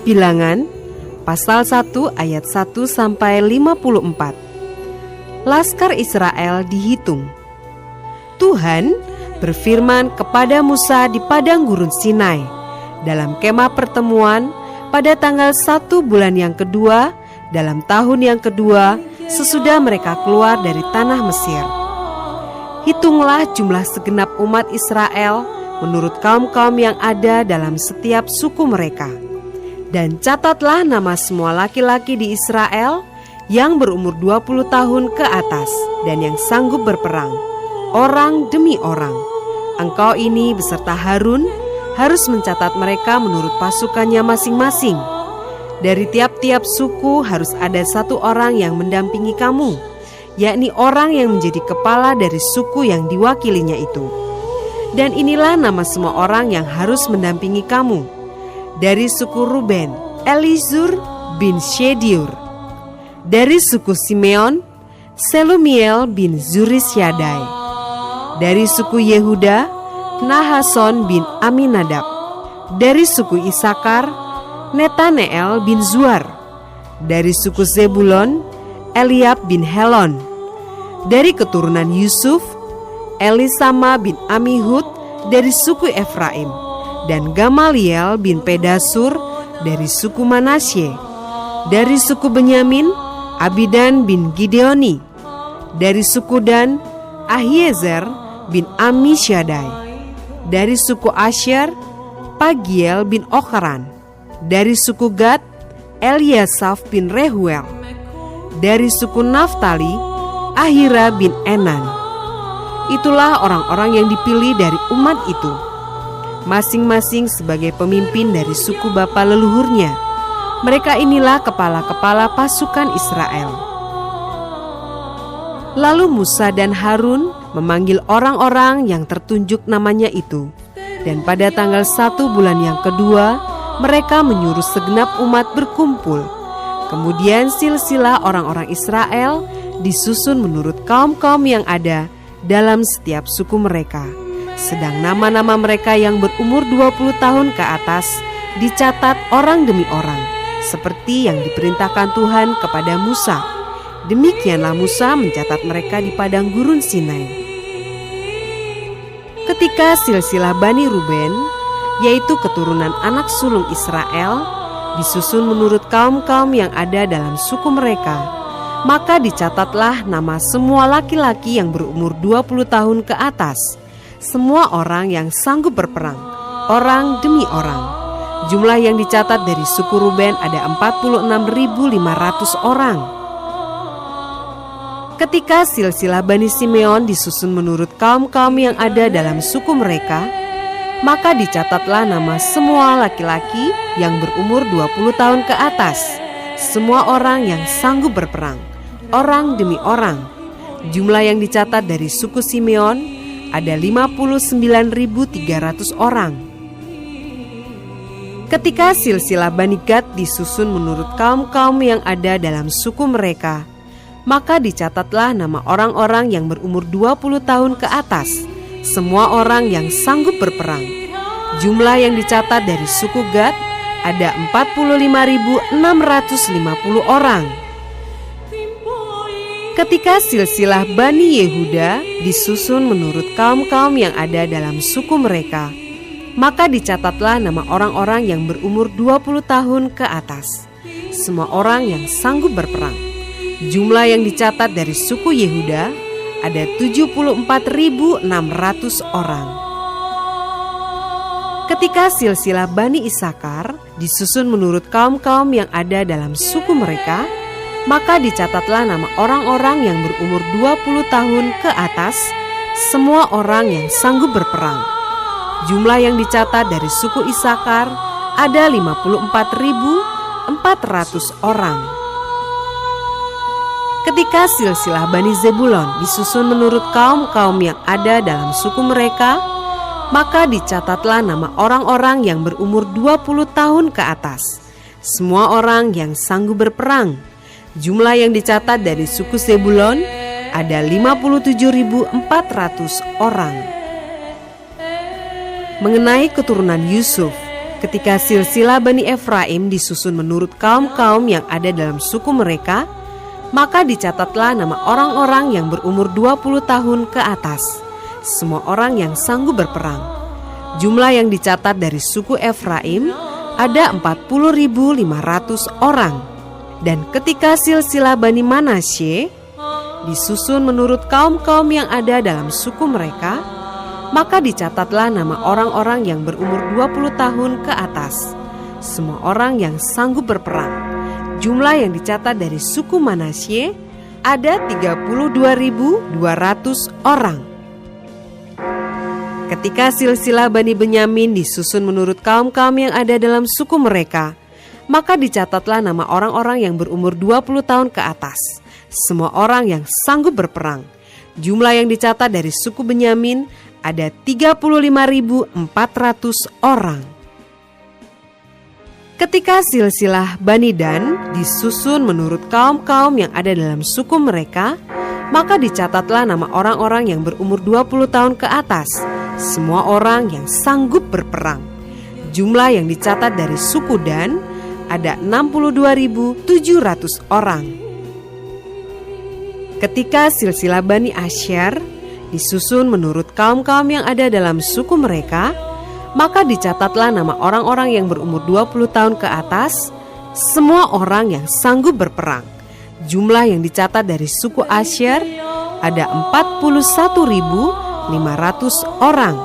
Bilangan pasal 1 ayat 1 sampai 54. Laskar Israel dihitung. Tuhan berfirman kepada Musa di padang gurun Sinai dalam kemah pertemuan pada tanggal 1 bulan yang kedua dalam tahun yang kedua sesudah mereka keluar dari tanah Mesir. Hitunglah jumlah segenap umat Israel menurut kaum-kaum yang ada dalam setiap suku mereka. Dan catatlah nama semua laki-laki di Israel yang berumur 20 tahun ke atas dan yang sanggup berperang, orang demi orang. Engkau ini beserta Harun harus mencatat mereka menurut pasukannya masing-masing. Dari tiap-tiap suku harus ada satu orang yang mendampingi kamu, yakni orang yang menjadi kepala dari suku yang diwakilinya itu. Dan inilah nama semua orang yang harus mendampingi kamu. Dari suku Ruben, Elizur bin Shediur. Dari suku Simeon, Selumiel bin Zurishyadai. Dari suku Yehuda, Nahason bin Aminadab. Dari suku Isakar, Netaneel bin Zuar. Dari suku Zebulon, Eliab bin Helon. Dari keturunan Yusuf, Elisama bin Amihud dari suku Efraim, dan Gamaliel bin Pedasur dari suku Manasye. Dari suku Benyamin, Abidan bin Gideoni. Dari suku Dan, Ahiezer bin Amishyadai. Dari suku Asher, Pagiel bin Okran. Dari suku Gad, Eliasaf bin Rehuel. Dari suku Naftali, Ahira bin Enan. Itulah orang-orang yang dipilih dari umat itu, masing-masing sebagai pemimpin dari suku bapa leluhurnya. Mereka inilah kepala-kepala pasukan Israel. Lalu Musa dan Harun memanggil orang-orang yang tertunjuk namanya itu. Dan pada tanggal 1 bulan yang kedua, mereka menyuruh segenap umat berkumpul. Kemudian silsilah orang-orang Israel disusun menurut kaum-kaum yang ada dalam setiap suku mereka. Sedang nama-nama mereka yang berumur 20 tahun ke atas dicatat orang demi orang, seperti yang diperintahkan Tuhan kepada Musa. Demikianlah Musa mencatat mereka di padang gurun Sinai. Ketika silsilah Bani Ruben, yaitu keturunan anak sulung Israel, disusun menurut kaum-kaum yang ada dalam suku mereka, maka dicatatlah nama semua laki-laki yang berumur 20 tahun ke atas, semua orang yang sanggup berperang, orang demi orang. Jumlah yang dicatat dari suku Ruben ada 46.500 orang. Ketika silsilah Bani Simeon disusun menurut kaum-kaum yang ada dalam suku mereka, maka dicatatlah nama semua laki-laki yang berumur 20 tahun ke atas, semua orang yang sanggup berperang, orang demi orang. Jumlah yang dicatat dari suku Simeon ada 59.300 orang. Ketika silsilah Bani Gad disusun menurut kaum-kaum yang ada dalam suku mereka, maka dicatatlah nama orang-orang yang berumur 20 tahun ke atas, semua orang yang sanggup berperang. Jumlah yang dicatat dari suku Gad ada 45.650 orang. Ketika silsilah Bani Yehuda disusun menurut kaum-kaum yang ada dalam suku mereka, maka dicatatlah nama orang-orang yang berumur 20 tahun ke atas, semua orang yang sanggup berperang. Jumlah yang dicatat dari suku Yehuda ada 74.600 orang. Ketika silsilah Bani Isakar disusun menurut kaum-kaum yang ada dalam suku mereka, maka dicatatlah nama orang-orang yang berumur 20 tahun ke atas, semua orang yang sanggup berperang. Jumlah yang dicatat dari suku Isakar ada 54.400 orang. Ketika silsilah Bani Zebulon disusun menurut kaum-kaum yang ada dalam suku mereka, maka dicatatlah nama orang-orang yang berumur 20 tahun ke atas, semua orang yang sanggup berperang. Jumlah yang dicatat dari suku Zebulon ada 57.400 orang. Mengenai keturunan Yusuf, Ketika silsilah Bani Efraim disusun menurut kaum-kaum yang ada dalam suku mereka, maka dicatatlah nama orang-orang yang berumur 20 tahun ke atas, semua orang yang sanggup berperang. Jumlah yang dicatat dari suku Efraim ada 40.500 orang. Dan ketika silsilah Bani Manasye disusun menurut kaum-kaum yang ada dalam suku mereka, maka dicatatlah nama orang-orang yang berumur 20 tahun ke atas, semua orang yang sanggup berperang. Jumlah yang dicatat dari suku Manasye ada 32.200 orang. Ketika silsilah Bani Benyamin disusun menurut kaum-kaum yang ada dalam suku mereka, maka dicatatlah nama orang-orang yang berumur 20 tahun ke atas, semua orang yang sanggup berperang. Jumlah yang dicatat dari suku Benyamin ada 35.400 orang. Ketika silsilah Bani Dan disusun menurut kaum-kaum yang ada dalam suku mereka, maka dicatatlah nama orang-orang yang berumur 20 tahun ke atas, semua orang yang sanggup berperang. Jumlah yang dicatat dari suku Dan ada 62.700 orang. Ketika silsilah Bani Asyer disusun menurut kaum-kaum yang ada dalam suku mereka, maka dicatatlah nama orang-orang yang berumur 20 tahun ke atas, semua orang yang sanggup berperang. Jumlah yang dicatat dari suku Asyer ada 41.500 orang.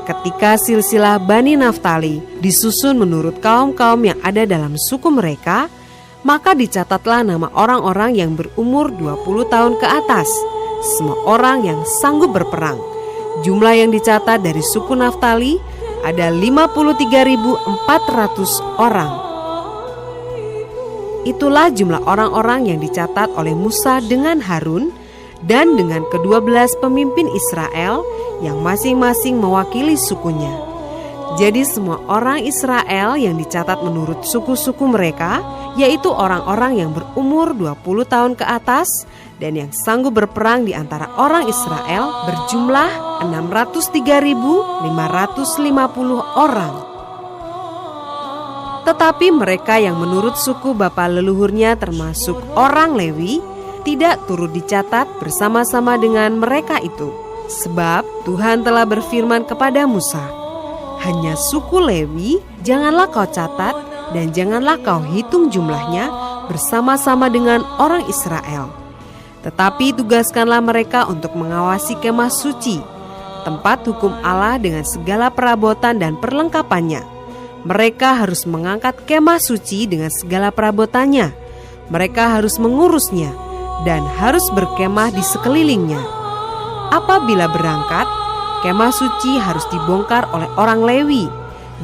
Ketika silsilah Bani Naftali disusun menurut kaum-kaum yang ada dalam suku mereka, maka dicatatlah nama orang-orang yang berumur 20 tahun ke atas, semua orang yang sanggup berperang. Jumlah yang dicatat dari suku Naftali ada 53.400 orang. Itulah jumlah orang-orang yang dicatat oleh Musa dengan Harun dan dengan ke-12 pemimpin Israel yang masing-masing mewakili sukunya. Jadi semua orang Israel yang dicatat menurut suku-suku mereka, yaitu orang-orang yang berumur 20 tahun ke atas dan yang sanggup berperang di antara orang Israel, berjumlah 603.550 orang. Tetapi mereka yang menurut suku bapa leluhurnya termasuk orang Lewi tidak turut dicatat bersama-sama dengan mereka itu. Sebab Tuhan telah berfirman kepada Musa, hanya suku Lewi janganlah kau catat dan janganlah kau hitung jumlahnya bersama-sama dengan orang Israel. Tetapi tugaskanlah mereka untuk mengawasi kemah suci, tempat hukum Allah dengan segala perabotan dan perlengkapannya. Mereka harus mengangkat kemah suci dengan segala perabotannya. Mereka harus mengurusnya dan harus berkemah di sekelilingnya. Apabila berangkat, kemah suci harus dibongkar oleh orang Lewi.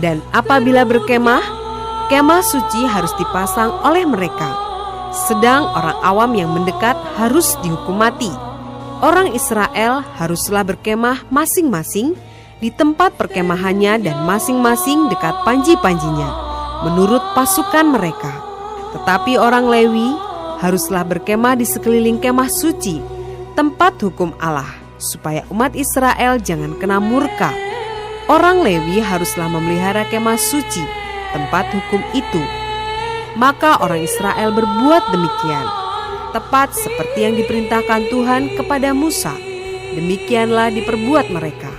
Dan apabila berkemah, kemah suci harus dipasang oleh mereka. Sedang orang awam yang mendekat harus dihukum mati. Orang Israel haruslah berkemah masing-masing di tempat perkemahannya dan masing-masing dekat panji-panjinya, menurut pasukan mereka. Tetapi orang Lewi haruslah berkemah di sekeliling kemah suci, tempat hukum Allah, supaya umat Israel jangan kena murka. Orang Lewi haruslah memelihara kemah suci, tempat hukum itu. Maka orang Israel berbuat demikian, tepat seperti yang diperintahkan Tuhan kepada Musa. Demikianlah diperbuat mereka.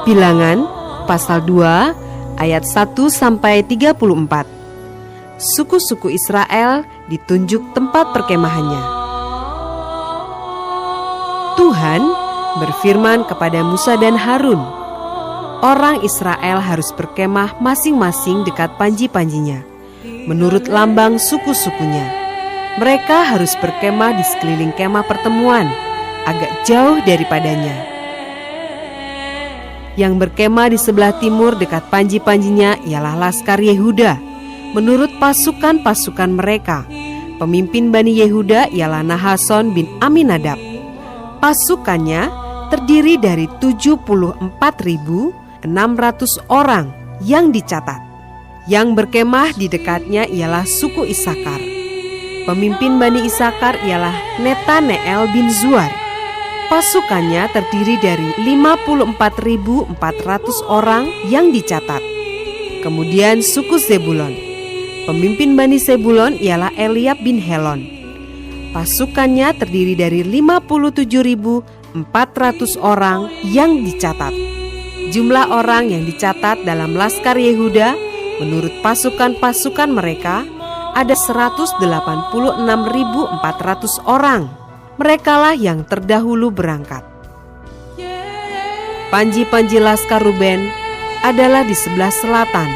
Bilangan pasal 2 ayat 1-34. Suku-suku Israel ditunjuk tempat perkemahannya. Tuhan berfirman kepada Musa dan Harun, orang Israel harus berkemah masing-masing dekat panji-panjinya, menurut lambang suku-sukunya. Mereka harus berkemah di sekeliling kemah pertemuan, agak jauh daripadanya. Yang berkemah di sebelah timur dekat panji-panjinya ialah Laskar Yehuda, menurut pasukan-pasukan mereka. Pemimpin Bani Yehuda ialah Nahason bin Aminadab. Pasukannya terdiri dari 74.600 orang yang dicatat. Yang berkemah di dekatnya ialah suku Isakar. Pemimpin Bani Isakar ialah Netaneel bin Zuar. Pasukannya terdiri dari 54.400 orang yang dicatat. Kemudian suku Zebulon. Pemimpin Bani Zebulon ialah Eliab bin Helon. Pasukannya terdiri dari 57.400 orang yang dicatat. Jumlah orang yang dicatat dalam Laskar Yehuda menurut pasukan-pasukan mereka ada 186.400 orang. Merekalah yang terdahulu berangkat. Panji-panji Laskar Ruben adalah di sebelah selatan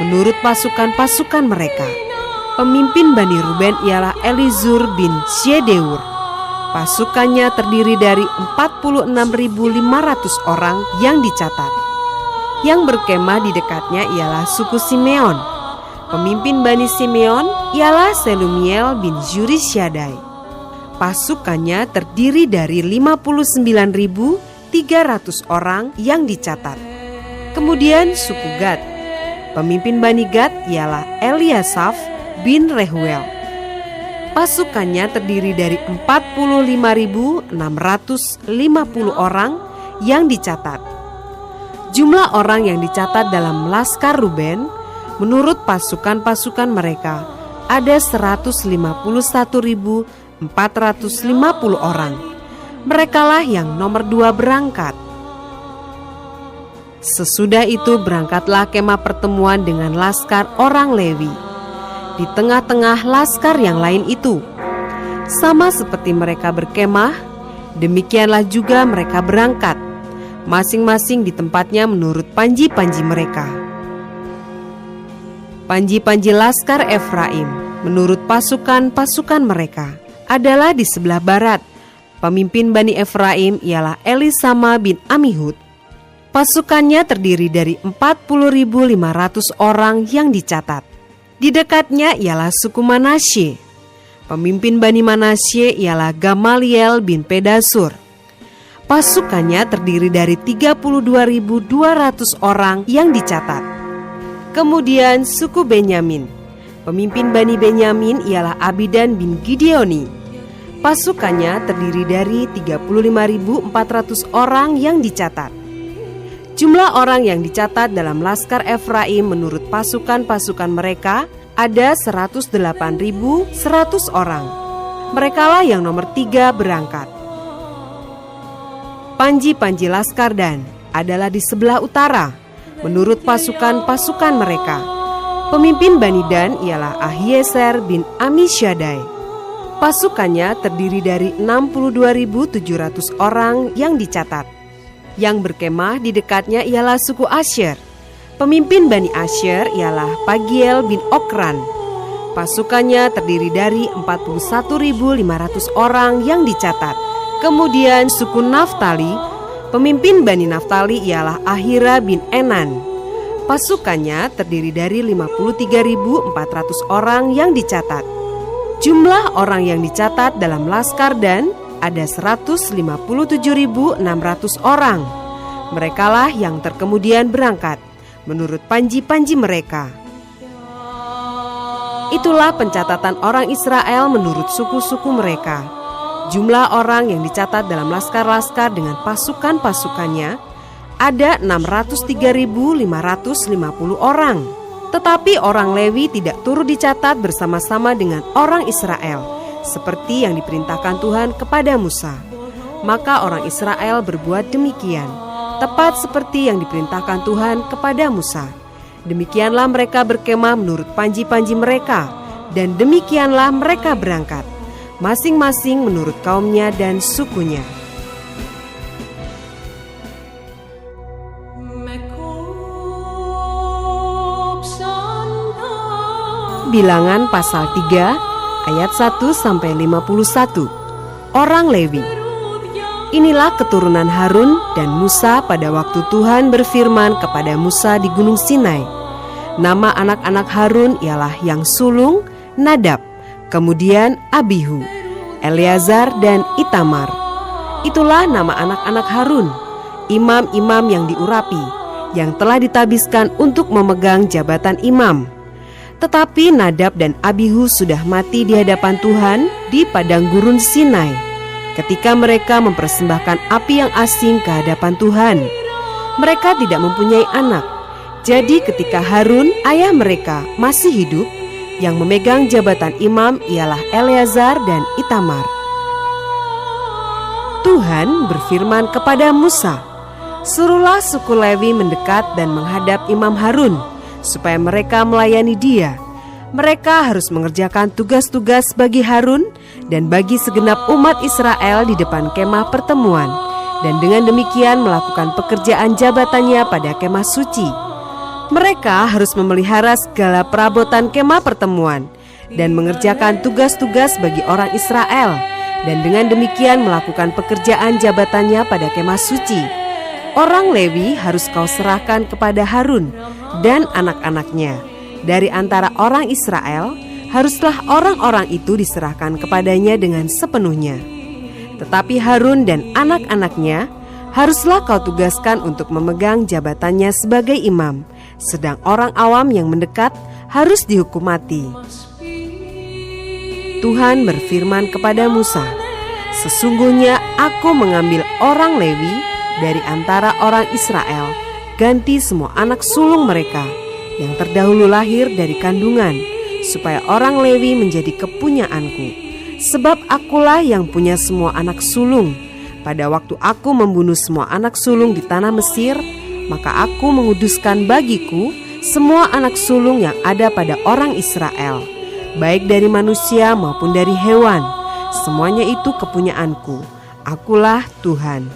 menurut pasukan-pasukan mereka. Pemimpin Bani Ruben ialah Elizur bin Syedeur. Pasukannya terdiri dari 46.500 orang yang dicatat. Yang berkemah di dekatnya ialah suku Simeon. Pemimpin Bani Simeon ialah Selumiel bin Zurishaddai. Pasukannya terdiri dari 59.300 orang yang dicatat. Kemudian suku Gad. Pemimpin Bani Gad ialah Eliasaf bin Rehuel. Pasukannya terdiri dari 45.650 orang yang dicatat. Jumlah orang yang dicatat dalam Laskar Ruben menurut pasukan-pasukan mereka ada 151.450 orang. Merekalah yang nomor 2 berangkat. Sesudah itu berangkatlah kemah pertemuan dengan laskar orang Lewi di tengah-tengah laskar yang lain itu. Sama seperti mereka berkemah, demikianlah juga mereka berangkat, masing-masing di tempatnya menurut panji-panji mereka. Panji-panji Laskar Efraim menurut pasukan-pasukan mereka adalah di sebelah barat. Pemimpin Bani Efraim ialah Elisama bin Amihud. Pasukannya terdiri dari 40.500 orang yang dicatat. Di dekatnya ialah suku Manasye. Pemimpin Bani Manasye ialah Gamaliel bin Pedasur. Pasukannya terdiri dari 32.200 orang yang dicatat. Kemudian suku Benyamin. Pemimpin Bani Benyamin ialah Abidan bin Gideoni. Pasukannya terdiri dari 35.400 orang yang dicatat. Jumlah orang yang dicatat dalam Laskar Efraim menurut pasukan-pasukan mereka ada 108.100 orang. Merekalah yang nomor 3 berangkat. Panji-panji Laskar Dan adalah di sebelah utara menurut pasukan-pasukan mereka. Pemimpin Bani Dan ialah Ahieser bin Amisyaddai. Pasukannya terdiri dari 62.700 orang yang dicatat. Yang berkemah di dekatnya ialah suku Asyer. Pemimpin Bani Asyer ialah Pagiel bin Okran. Pasukannya terdiri dari 41.500 orang yang dicatat. Kemudian suku Naftali. Pemimpin Bani Naftali ialah Ahira bin Enan. Pasukannya terdiri dari 53.400 orang yang dicatat. Jumlah orang yang dicatat dalam Laskar Dan ada 157.600 orang. Merekalah yang terkemudian berangkat menurut panji-panji mereka. Itulah pencatatan orang Israel menurut suku-suku mereka. Jumlah orang yang dicatat dalam laskar-laskar dengan pasukan-pasukannya ada 603.550 orang. Tetapi orang Lewi tidak turut dicatat bersama-sama dengan orang Israel seperti yang diperintahkan Tuhan kepada Musa. Maka orang Israel berbuat demikian, tepat seperti yang diperintahkan Tuhan kepada Musa. Demikianlah mereka berkemah menurut panji-panji mereka, dan demikianlah mereka berangkat, masing-masing menurut kaumnya dan sukunya. Bilangan pasal 3 ayat 1-51. Orang Lewi. Inilah keturunan Harun dan Musa pada waktu Tuhan berfirman kepada Musa di Gunung Sinai. Nama anak-anak Harun ialah yang sulung, Nadab, kemudian Abihu, Eleazar dan Itamar. Itulah nama anak-anak Harun, imam-imam yang diurapi, yang telah ditabiskan untuk memegang jabatan imam. Tetapi Nadab dan Abihu sudah mati di hadapan Tuhan di padang gurun Sinai ketika mereka mempersembahkan api yang asing ke hadapan Tuhan. Mereka tidak mempunyai anak. Jadi ketika Harun, ayah mereka, masih hidup, yang memegang jabatan imam ialah Eleazar dan Itamar. Tuhan berfirman kepada Musa, "Suruhlah suku Lewi mendekat dan menghadap Imam Harun, supaya mereka melayani dia. Mereka harus mengerjakan tugas-tugas bagi Harun dan bagi segenap umat Israel di depan kemah pertemuan, dan dengan demikian melakukan pekerjaan jabatannya pada kemah suci. Mereka harus memelihara segala perabotan kemah pertemuan dan mengerjakan tugas-tugas bagi orang Israel, dan dengan demikian melakukan pekerjaan jabatannya pada kemah suci. Orang Lewi harus kau serahkan kepada Harun dan anak-anaknya. Dari antara orang Israel, haruslah orang-orang itu diserahkan kepadanya dengan sepenuhnya. Tetapi Harun dan anak-anaknya haruslah kau tugaskan untuk memegang jabatannya sebagai imam, sedang orang awam yang mendekat harus dihukum mati." Tuhan berfirman kepada Musa, "Sesungguhnya aku mengambil orang Lewi dari antara orang Israel, ganti semua anak sulung mereka yang terdahulu lahir dari kandungan, supaya orang Lewi menjadi kepunyaanku. Sebab akulah yang punya semua anak sulung. Pada waktu aku membunuh semua anak sulung di tanah Mesir, maka aku menguduskan bagiku semua anak sulung yang ada pada orang Israel, baik dari manusia maupun dari hewan. Semuanya itu kepunyaanku. Akulah Tuhan."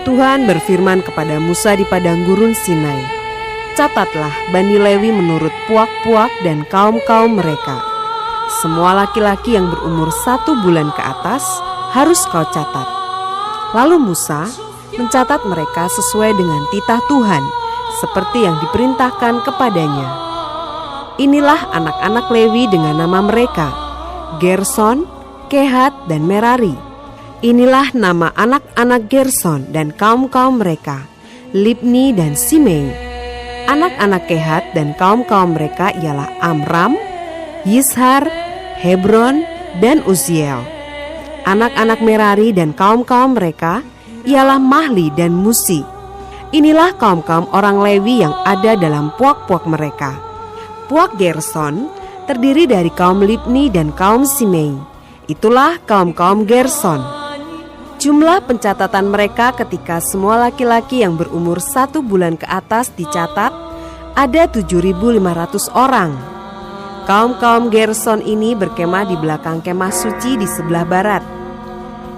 Tuhan berfirman kepada Musa di padang gurun Sinai, "Catatlah Bani Lewi menurut puak-puak dan kaum-kaum mereka. Semua laki-laki yang berumur 1 bulan ke atas harus kau catat." Lalu Musa mencatat mereka sesuai dengan titah Tuhan, seperti yang diperintahkan kepadanya. Inilah anak-anak Lewi dengan nama mereka: Gerson, Kehat, dan Merari. Inilah nama anak-anak Gerson dan kaum-kaum mereka: Libni dan Simei. Anak-anak Kehat dan kaum-kaum mereka ialah Amram, Yishar, Hebron, dan Uziel. Anak-anak Merari dan kaum-kaum mereka ialah Mahli dan Musi. Inilah kaum-kaum orang Lewi yang ada dalam puak-puak mereka. Puak Gerson terdiri dari kaum Libni dan kaum Simei. Itulah kaum-kaum Gerson. Jumlah pencatatan mereka ketika semua laki-laki yang berumur 1 bulan ke atas dicatat ada 7.500 orang. Kaum-kaum Gerson ini berkemah di belakang kemah suci di sebelah barat.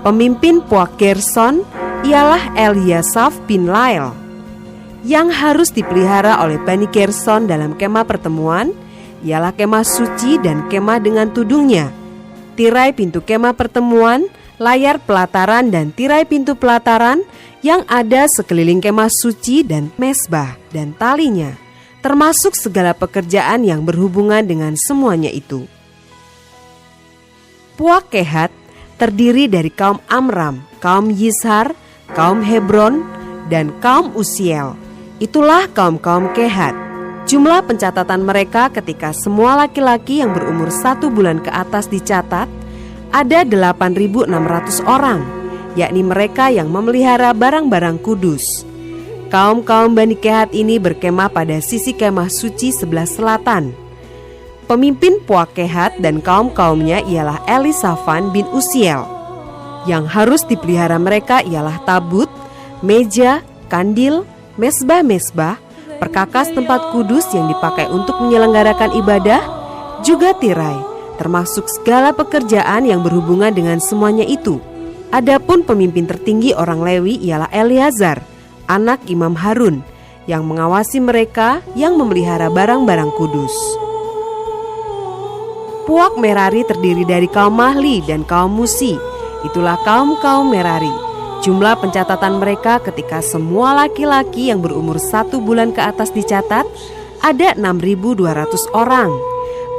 Pemimpin puak Gerson ialah Eliasaf bin Lael. Yang harus dipelihara oleh Bani Gerson dalam kemah pertemuan ialah kemah suci dan kemah dengan tudungnya, tirai pintu kemah pertemuan, layar pelataran dan tirai pintu pelataran yang ada sekeliling kemah suci, dan mesbah dan talinya, termasuk segala pekerjaan yang berhubungan dengan semuanya itu. Puak Kehat terdiri dari kaum Amram, kaum Yishar, kaum Hebron, dan kaum Uziel. Itulah kaum-kaum Kehat. Jumlah pencatatan mereka ketika semua laki-laki yang berumur 1 bulan ke atas dicatat ada 8.600 orang, yakni mereka yang memelihara barang-barang kudus. Kaum-kaum Bani Kehat ini berkemah pada sisi kemah suci sebelah selatan. Pemimpin puak Kehat dan kaum-kaumnya ialah Elisafan bin Uziel. Yang harus dipelihara mereka ialah tabut, meja, kandil, mesbah-mesbah, perkakas tempat kudus yang dipakai untuk menyelenggarakan ibadah, juga tirai, termasuk segala pekerjaan yang berhubungan dengan semuanya itu. Adapun pemimpin tertinggi orang Lewi ialah Eleazar, anak Imam Harun, yang mengawasi mereka yang memelihara barang-barang kudus. Puak Merari terdiri dari kaum Mahli dan kaum Musi. Itulah kaum-kaum Merari. Jumlah pencatatan mereka ketika semua laki-laki yang berumur 1 bulan ke atas dicatat ada 6.200 orang.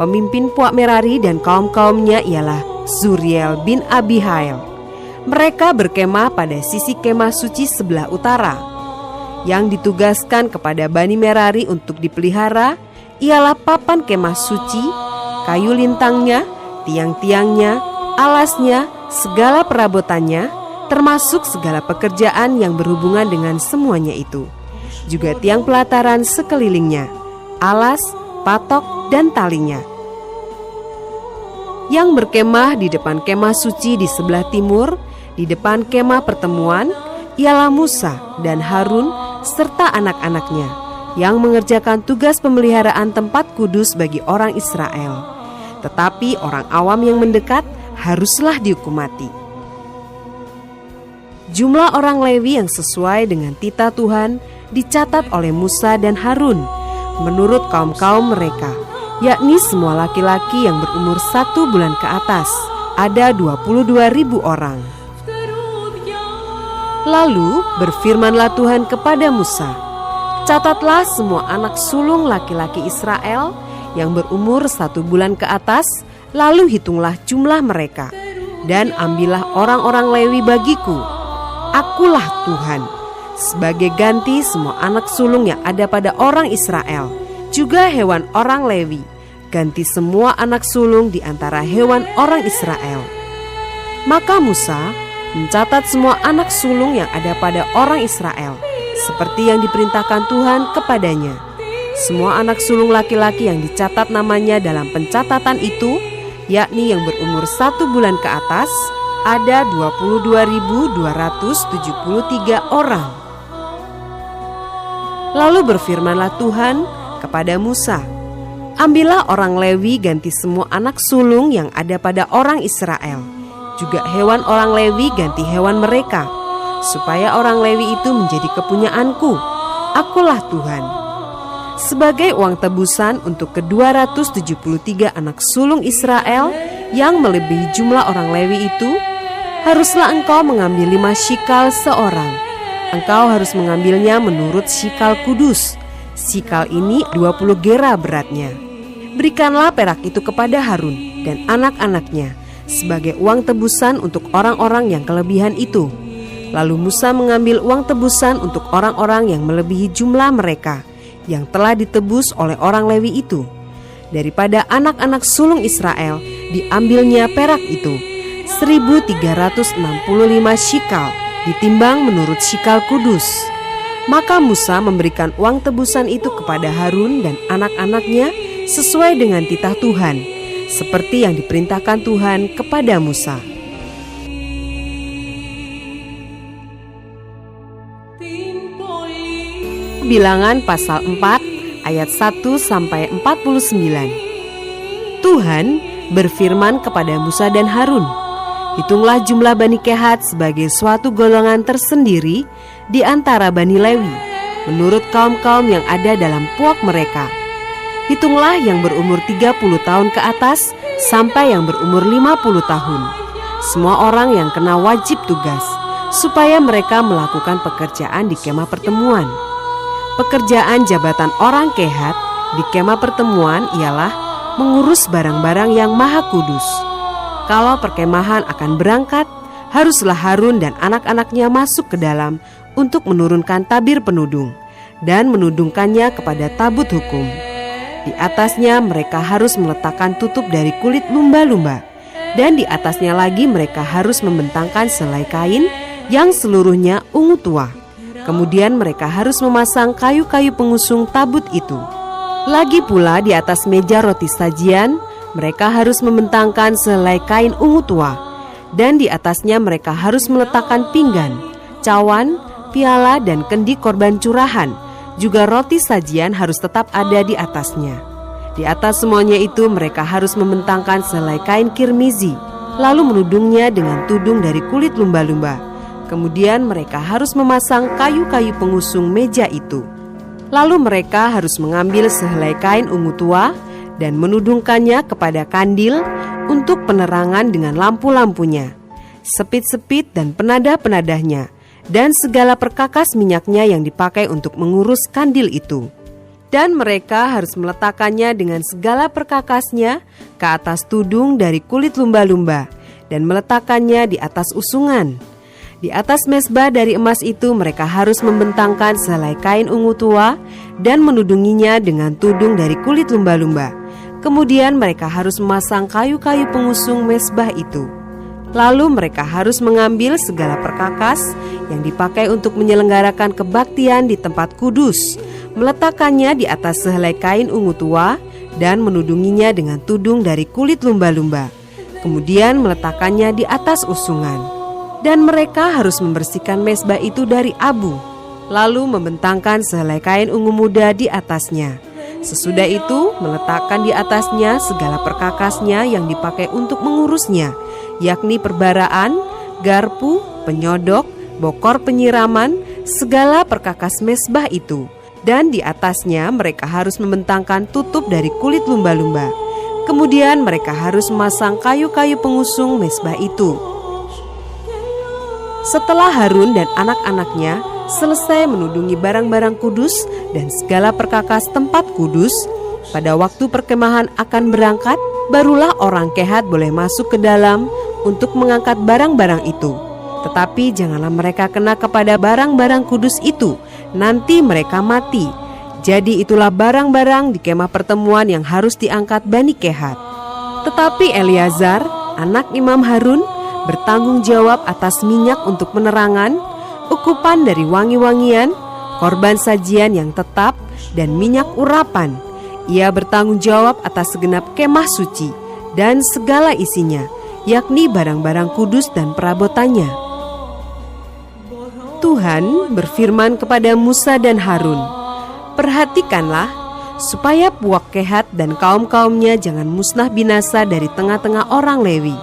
Pemimpin puak Merari dan kaum-kaumnya ialah Zuriel bin Abihail. Mereka berkemah pada sisi kemah suci sebelah utara. Yang ditugaskan kepada Bani Merari untuk dipelihara ialah papan kemah suci, kayu lintangnya, tiang-tiangnya, alasnya, segala perabotannya, termasuk segala pekerjaan yang berhubungan dengan semuanya itu. Juga tiang pelataran sekelilingnya, alas, patok, dan talinya. Yang berkemah di depan kemah suci di sebelah timur, di depan kemah pertemuan, ialah Musa dan Harun serta anak-anaknya yang mengerjakan tugas pemeliharaan tempat kudus bagi orang Israel. Tetapi orang awam yang mendekat haruslah dihukum mati. Jumlah orang Lewi yang sesuai dengan titah Tuhan dicatat oleh Musa dan Harun menurut kaum-kaum mereka, yakni semua laki-laki yang berumur 1 bulan ke atas, ada 22.000 orang. Lalu berfirmanlah Tuhan kepada Musa, catatlah semua anak sulung laki-laki Israel yang berumur 1 bulan ke atas, lalu hitunglah jumlah mereka, dan ambillah orang-orang Lewi bagiku. Akulah Tuhan, sebagai ganti semua anak sulung yang ada pada orang Israel, juga hewan orang Lewi, ganti semua anak sulung di antara hewan orang Israel. Maka Musa mencatat semua anak sulung yang ada pada orang Israel, seperti yang diperintahkan Tuhan kepadanya. Semua anak sulung laki-laki yang dicatat namanya dalam pencatatan itu, yakni yang berumur 1 bulan ke atas, ada 22.273 orang. Lalu berfirmanlah Tuhan kepada Musa, ambillah orang Lewi ganti semua anak sulung yang ada pada orang Israel, juga hewan orang Lewi ganti hewan mereka, supaya orang Lewi itu menjadi kepunyaanku. Akulah Tuhan. Sebagai uang tebusan untuk ke-273 anak sulung Israel yang melebihi jumlah orang Lewi itu, haruslah engkau mengambil 5 shikal seorang. Engkau harus mengambilnya menurut shikal kudus. Shikal ini 20 gera beratnya. Berikanlah perak itu kepada Harun dan anak-anaknya sebagai uang tebusan untuk orang-orang yang kelebihan itu. Lalu Musa mengambil uang tebusan untuk orang-orang yang melebihi jumlah mereka yang telah ditebus oleh orang Lewi itu. Daripada anak-anak sulung Israel diambilnya perak itu 1.365 shikal, ditimbang menurut shikal kudus. Maka Musa memberikan uang tebusan itu kepada Harun dan anak-anaknya sesuai dengan titah Tuhan, seperti yang diperintahkan Tuhan kepada Musa. Bilangan pasal 4 ayat 1-49. Tuhan berfirman kepada Musa dan Harun, hitunglah jumlah Bani Kehat sebagai suatu golongan tersendiri di antara Bani Lewi, menurut kaum-kaum yang ada dalam puak mereka. Hitunglah yang berumur 30 tahun ke atas sampai yang berumur 50 tahun, semua orang yang kena wajib tugas, supaya mereka melakukan pekerjaan di kemah pertemuan. Pekerjaan jabatan orang Kehat di kemah pertemuan ialah mengurus barang-barang yang maha kudus. Kalau perkemahan akan berangkat, haruslah Harun dan anak-anaknya masuk ke dalam untuk menurunkan tabir penudung dan menudungkannya kepada tabut hukum. Di atasnya mereka harus meletakkan tutup dari kulit lumba-lumba, dan di atasnya lagi mereka harus membentangkan selai kain yang seluruhnya ungu tua. Kemudian mereka harus memasang kayu-kayu pengusung tabut itu. Lagi pula di atas meja roti sajian, mereka harus membentangkan selai kain ungu tua, dan di atasnya mereka harus meletakkan pinggan, cawan, piala, dan kendi korban curahan. Juga roti sajian harus tetap ada di atasnya. Di atas semuanya itu mereka harus membentangkan selai kain kirmizi, lalu menudungnya dengan tudung dari kulit lumba-lumba. Kemudian mereka harus memasang kayu-kayu pengusung meja itu. Lalu mereka harus mengambil sehelai kain ungu tua dan menudungkannya kepada kandil untuk penerangan dengan lampu-lampunya, sepit-sepit dan penadah-penadahnya, dan segala perkakas minyaknya yang dipakai untuk mengurus kandil itu. Dan mereka harus meletakkannya dengan segala perkakasnya ke atas tudung dari kulit lumba-lumba dan meletakkannya di atas usungan. Di atas mezbah dari emas itu mereka harus membentangkan sehelai kain ungu tua dan menudunginya dengan tudung dari kulit lumba-lumba. Kemudian mereka harus memasang kayu-kayu pengusung mezbah itu. Lalu mereka harus mengambil segala perkakas yang dipakai untuk menyelenggarakan kebaktian di tempat kudus, meletakkannya di atas sehelai kain ungu tua dan menudunginya dengan tudung dari kulit lumba-lumba. Kemudian meletakkannya di atas usungan. Dan mereka harus membersihkan mezbah itu dari abu, lalu membentangkan sehelai kain ungu muda di atasnya. Sesudah itu meletakkan di atasnya segala perkakasnya yang dipakai untuk mengurusnya, yakni perbaraan, garpu, penyodok, bokor penyiraman, segala perkakas mezbah itu. Dan di atasnya mereka harus membentangkan tutup dari kulit lumba-lumba. Kemudian mereka harus memasang kayu-kayu pengusung mezbah itu. Setelah Harun dan anak-anaknya selesai menudungi barang-barang kudus dan segala perkakas tempat kudus, pada waktu perkemahan akan berangkat, barulah orang Kehat boleh masuk ke dalam untuk mengangkat barang-barang itu. Tetapi janganlah mereka kena kepada barang-barang kudus itu, nanti mereka mati. Jadi itulah barang-barang di kemah pertemuan yang harus diangkat Bani Kehat. Tetapi Eleazar, anak Imam Harun, bertanggung jawab atas minyak untuk penerangan, ukupan dari wangi-wangian, korban sajian yang tetap, dan minyak urapan. Ia bertanggung jawab atas segenap kemah suci dan segala isinya, yakni barang-barang kudus dan perabotannya. Tuhan berfirman kepada Musa dan Harun, "Perhatikanlah, supaya puak Kehat dan kaum-kaumnya jangan musnah binasa dari tengah-tengah orang Lewi.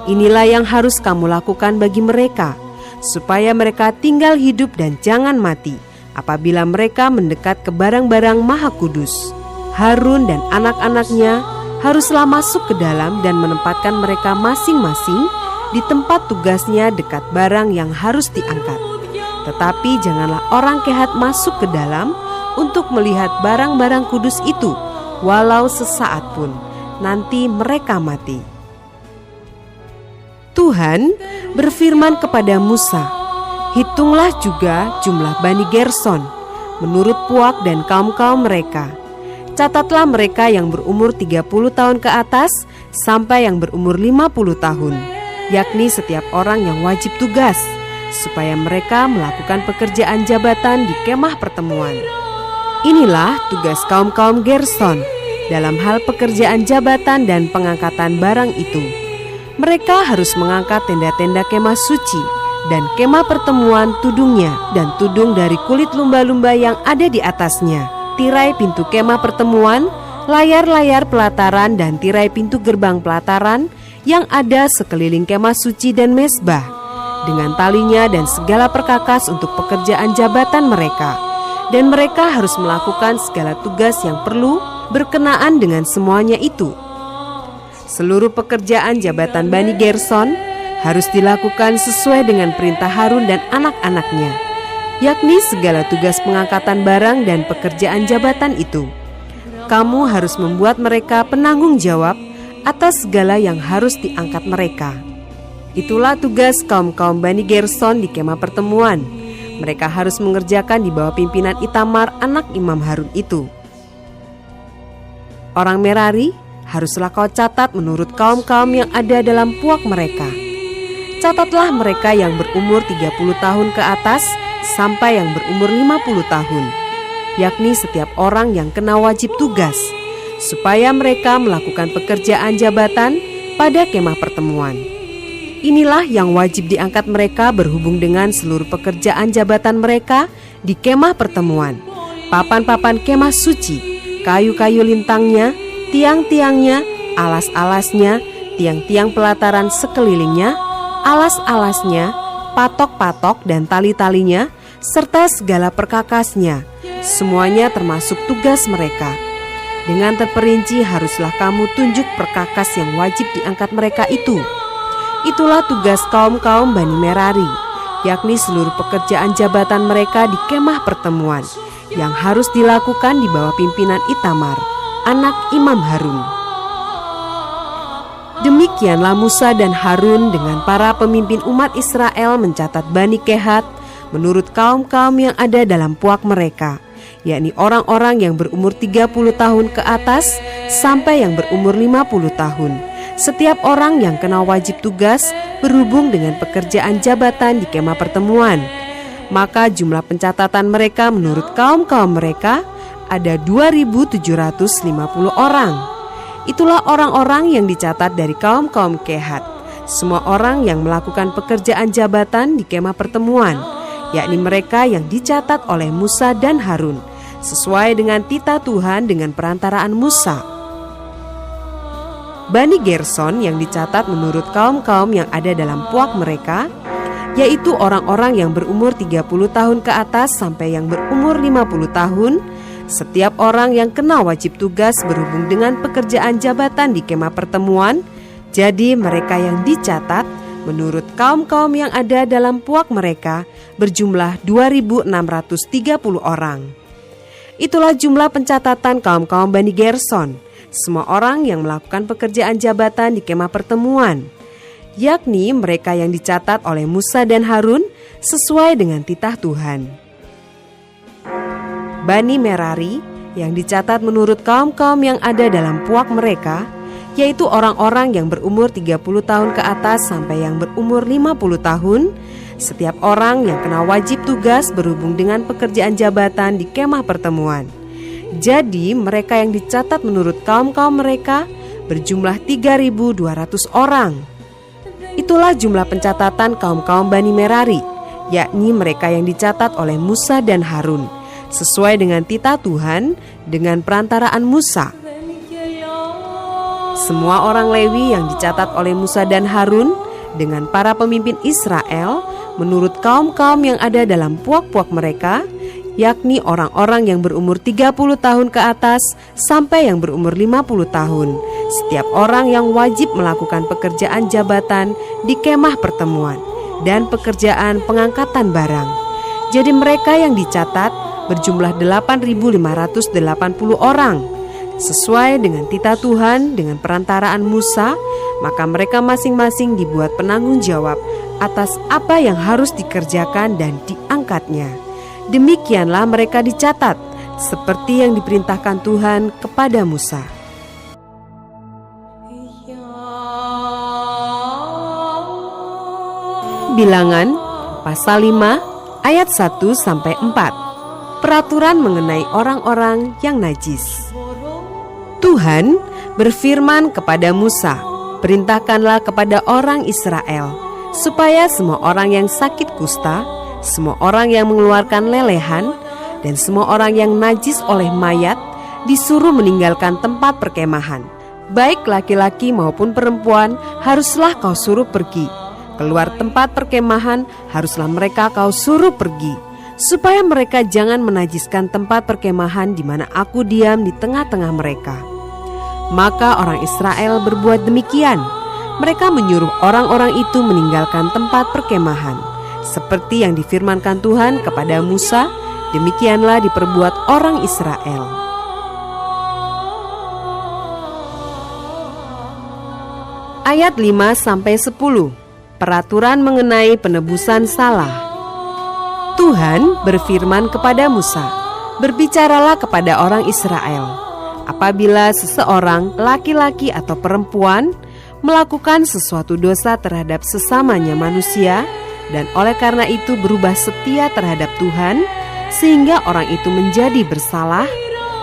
Inilah yang harus kamu lakukan bagi mereka, supaya mereka tinggal hidup dan jangan mati apabila mereka mendekat ke barang-barang maha kudus. Harun dan anak-anaknya haruslah masuk ke dalam dan menempatkan mereka masing-masing di tempat tugasnya dekat barang yang harus diangkat. Tetapi janganlah orang Kehat masuk ke dalam untuk melihat barang-barang kudus itu, walau sesaat pun, nanti mereka mati." Tuhan berfirman kepada Musa, "Hitunglah juga jumlah Bani Gerson menurut puak dan kaum-kaum mereka. Catatlah mereka yang berumur 30 tahun ke atas sampai yang berumur 50 tahun, yakni setiap orang yang wajib tugas, supaya mereka melakukan pekerjaan jabatan di kemah pertemuan. Inilah tugas kaum-kaum Gerson dalam hal pekerjaan jabatan dan pengangkatan barang itu. Mereka harus mengangkat tenda-tenda kemah suci dan kemah pertemuan tudungnya dan tudung dari kulit lumba-lumba yang ada di atasnya, tirai pintu kemah pertemuan, layar-layar pelataran dan tirai pintu gerbang pelataran yang ada sekeliling kemah suci dan mezbah, dengan talinya dan segala perkakas untuk pekerjaan jabatan mereka. Dan mereka harus melakukan segala tugas yang perlu berkenaan dengan semuanya itu. Seluruh pekerjaan jabatan Bani Gerson harus dilakukan sesuai dengan perintah Harun dan anak-anaknya, yakni segala tugas pengangkatan barang dan pekerjaan jabatan itu. Kamu harus membuat mereka penanggung jawab atas segala yang harus diangkat mereka. Itulah tugas kaum-kaum Bani Gerson di kemah pertemuan. Mereka harus mengerjakan di bawah pimpinan Itamar anak Imam Harun itu. Orang Merari haruslah kau catat menurut kaum-kaum yang ada dalam puak mereka. Catatlah mereka yang berumur 30 tahun ke atas sampai yang berumur 50 tahun, yakni setiap orang yang kena wajib tugas, supaya mereka melakukan pekerjaan jabatan pada kemah pertemuan. Inilah yang wajib diangkat mereka berhubung dengan seluruh pekerjaan jabatan mereka di kemah pertemuan: papan-papan kemah suci, kayu-kayu lintangnya, tiang-tiangnya, alas-alasnya, tiang-tiang pelataran sekelilingnya, alas-alasnya, patok-patok dan tali-talinya, serta segala perkakasnya. Semuanya termasuk tugas mereka. Dengan terperinci haruslah kamu tunjuk perkakas yang wajib diangkat mereka itu. Itulah tugas kaum-kaum Bani Merari, yakni seluruh pekerjaan jabatan mereka di kemah pertemuan, yang harus dilakukan di bawah pimpinan Itamar, anak Imam Harun. Demikianlah Musa dan Harun dengan para pemimpin umat Israel mencatat Bani Kehat menurut kaum-kaum yang ada dalam puak mereka, yakni orang-orang yang berumur 30 tahun ke atas sampai yang berumur 50 tahun. Setiap orang yang kena wajib tugas berhubung dengan pekerjaan jabatan di kemah pertemuan. Maka jumlah pencatatan mereka menurut kaum-kaum mereka ada 2.750 orang. Itulah orang-orang yang dicatat dari kaum-kaum Kehat, semua orang yang melakukan pekerjaan jabatan di kemah pertemuan, yakni mereka yang dicatat oleh Musa dan Harun, sesuai dengan titah Tuhan dengan perantaraan Musa. Bani Gerson yang dicatat menurut kaum-kaum yang ada dalam puak mereka, yaitu orang-orang yang berumur 30 tahun ke atas sampai yang berumur 50 tahun, setiap orang yang kena wajib tugas berhubung dengan pekerjaan jabatan di kemah pertemuan. Jadi mereka yang dicatat menurut kaum-kaum yang ada dalam puak mereka berjumlah 2.630 orang. Itulah jumlah pencatatan kaum-kaum Bani Gerson, semua orang yang melakukan pekerjaan jabatan di kemah pertemuan, yakni mereka yang dicatat oleh Musa dan Harun sesuai dengan titah Tuhan. Bani Merari yang dicatat menurut kaum-kaum yang ada dalam puak mereka, yaitu orang-orang yang berumur 30 tahun ke atas sampai yang berumur 50 tahun, setiap orang yang kena wajib tugas berhubung dengan pekerjaan jabatan di kemah pertemuan. Jadi mereka yang dicatat menurut kaum-kaum mereka berjumlah 3.200 orang. Itulah jumlah pencatatan kaum-kaum Bani Merari, yakni mereka yang dicatat oleh Musa dan Harun, sesuai dengan titah Tuhan dengan perantaraan Musa. Semua orang Lewi yang dicatat oleh Musa dan Harun dengan para pemimpin Israel menurut kaum-kaum yang ada dalam puak-puak mereka, yakni orang-orang yang berumur 30 tahun ke atas sampai yang berumur 50 tahun, setiap orang yang wajib melakukan pekerjaan jabatan di kemah pertemuan dan pekerjaan pengangkatan barang. Jadi mereka yang dicatat berjumlah 8.580 orang. Sesuai dengan titah Tuhan dengan perantaraan Musa, maka mereka masing-masing dibuat penanggung jawab atas apa yang harus dikerjakan dan diangkatnya. Demikianlah mereka dicatat seperti yang diperintahkan Tuhan kepada Musa. Bilangan pasal 5 ayat 1 sampai 4. Peraturan mengenai orang-orang yang najis. Tuhan berfirman kepada Musa, "Perintahkanlah kepada orang Israel supaya semua orang yang sakit kusta, semua orang yang mengeluarkan lelehan, dan semua orang yang najis oleh mayat disuruh meninggalkan tempat perkemahan. Baik laki-laki maupun perempuan haruslah kau suruh pergi. Keluar tempat perkemahan haruslah mereka kau suruh pergi, supaya mereka jangan menajiskan tempat perkemahan di mana aku diam di tengah-tengah mereka." Maka orang Israel berbuat demikian. Mereka menyuruh orang-orang itu meninggalkan tempat perkemahan. Seperti yang difirmankan Tuhan kepada Musa, demikianlah diperbuat orang Israel. Ayat 5-10. Peraturan mengenai penebusan salah. Tuhan berfirman kepada Musa, "Berbicaralah kepada orang Israel. Apabila seseorang, laki-laki atau perempuan, melakukan sesuatu dosa terhadap sesamanya manusia, dan oleh karena itu berubah setia terhadap Tuhan, sehingga orang itu menjadi bersalah,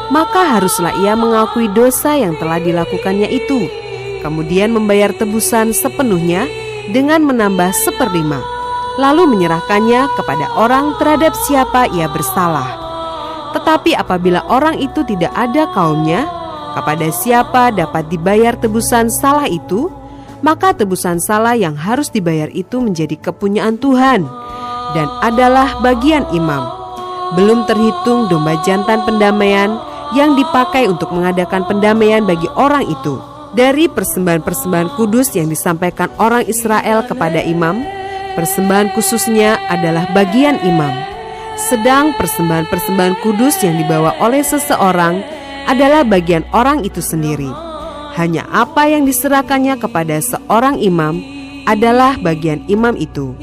maka haruslah ia mengakui dosa yang telah dilakukannya itu, kemudian membayar tebusan sepenuhnya dengan menambah 1/5, lalu menyerahkannya kepada orang terhadap siapa ia bersalah. Tetapi apabila orang itu tidak ada kaumnya, kepada siapa dapat dibayar tebusan salah itu, maka tebusan salah yang harus dibayar itu menjadi kepunyaan Tuhan dan adalah bagian imam. Belum terhitung domba jantan pendamaian yang dipakai untuk mengadakan pendamaian bagi orang itu. Dari persembahan-persembahan kudus yang disampaikan orang Israel kepada imam, persembahan khususnya adalah bagian imam. Sedang persembahan-persembahan kudus yang dibawa oleh seseorang adalah bagian orang itu sendiri. Hanya apa yang diserahkannya kepada seorang imam adalah bagian imam itu.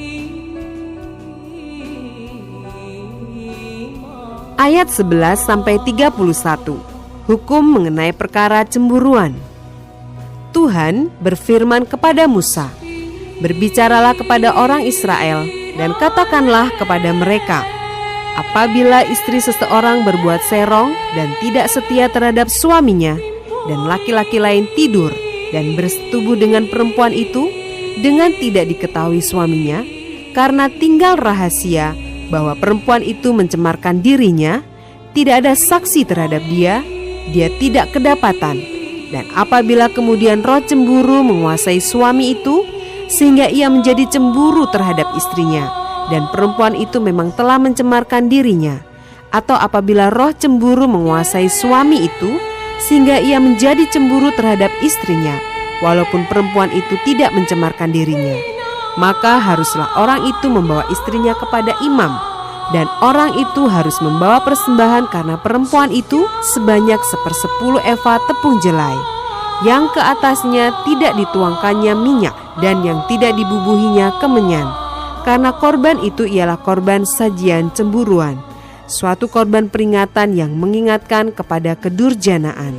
Ayat 11-31, hukum mengenai perkara cemburuan. Tuhan berfirman kepada Musa, "Berbicaralah kepada orang Israel dan katakanlah kepada mereka, apabila istri seseorang berbuat serong dan tidak setia terhadap suaminya, dan laki-laki lain tidur dan bersetubuh dengan perempuan itu dengan tidak diketahui suaminya, karena tinggal rahasia bahwa perempuan itu mencemarkan dirinya, tidak ada saksi terhadap dia tidak kedapatan. Dan apabila kemudian roh cemburu menguasai suami itu, sehingga ia menjadi cemburu terhadap istrinya, dan perempuan itu memang telah mencemarkan dirinya, atau apabila roh cemburu menguasai suami itu, sehingga ia menjadi cemburu terhadap istrinya, walaupun perempuan itu tidak mencemarkan dirinya, maka haruslah orang itu membawa istrinya kepada imam, dan orang itu harus membawa persembahan karena perempuan itu sebanyak 1/10 eva tepung jelai, yang ke atasnya tidak dituangkannya minyak, dan yang tidak dibubuhinya kemenyan, karena korban itu ialah korban sajian cemburuan, suatu korban peringatan yang mengingatkan kepada kedurjanaan.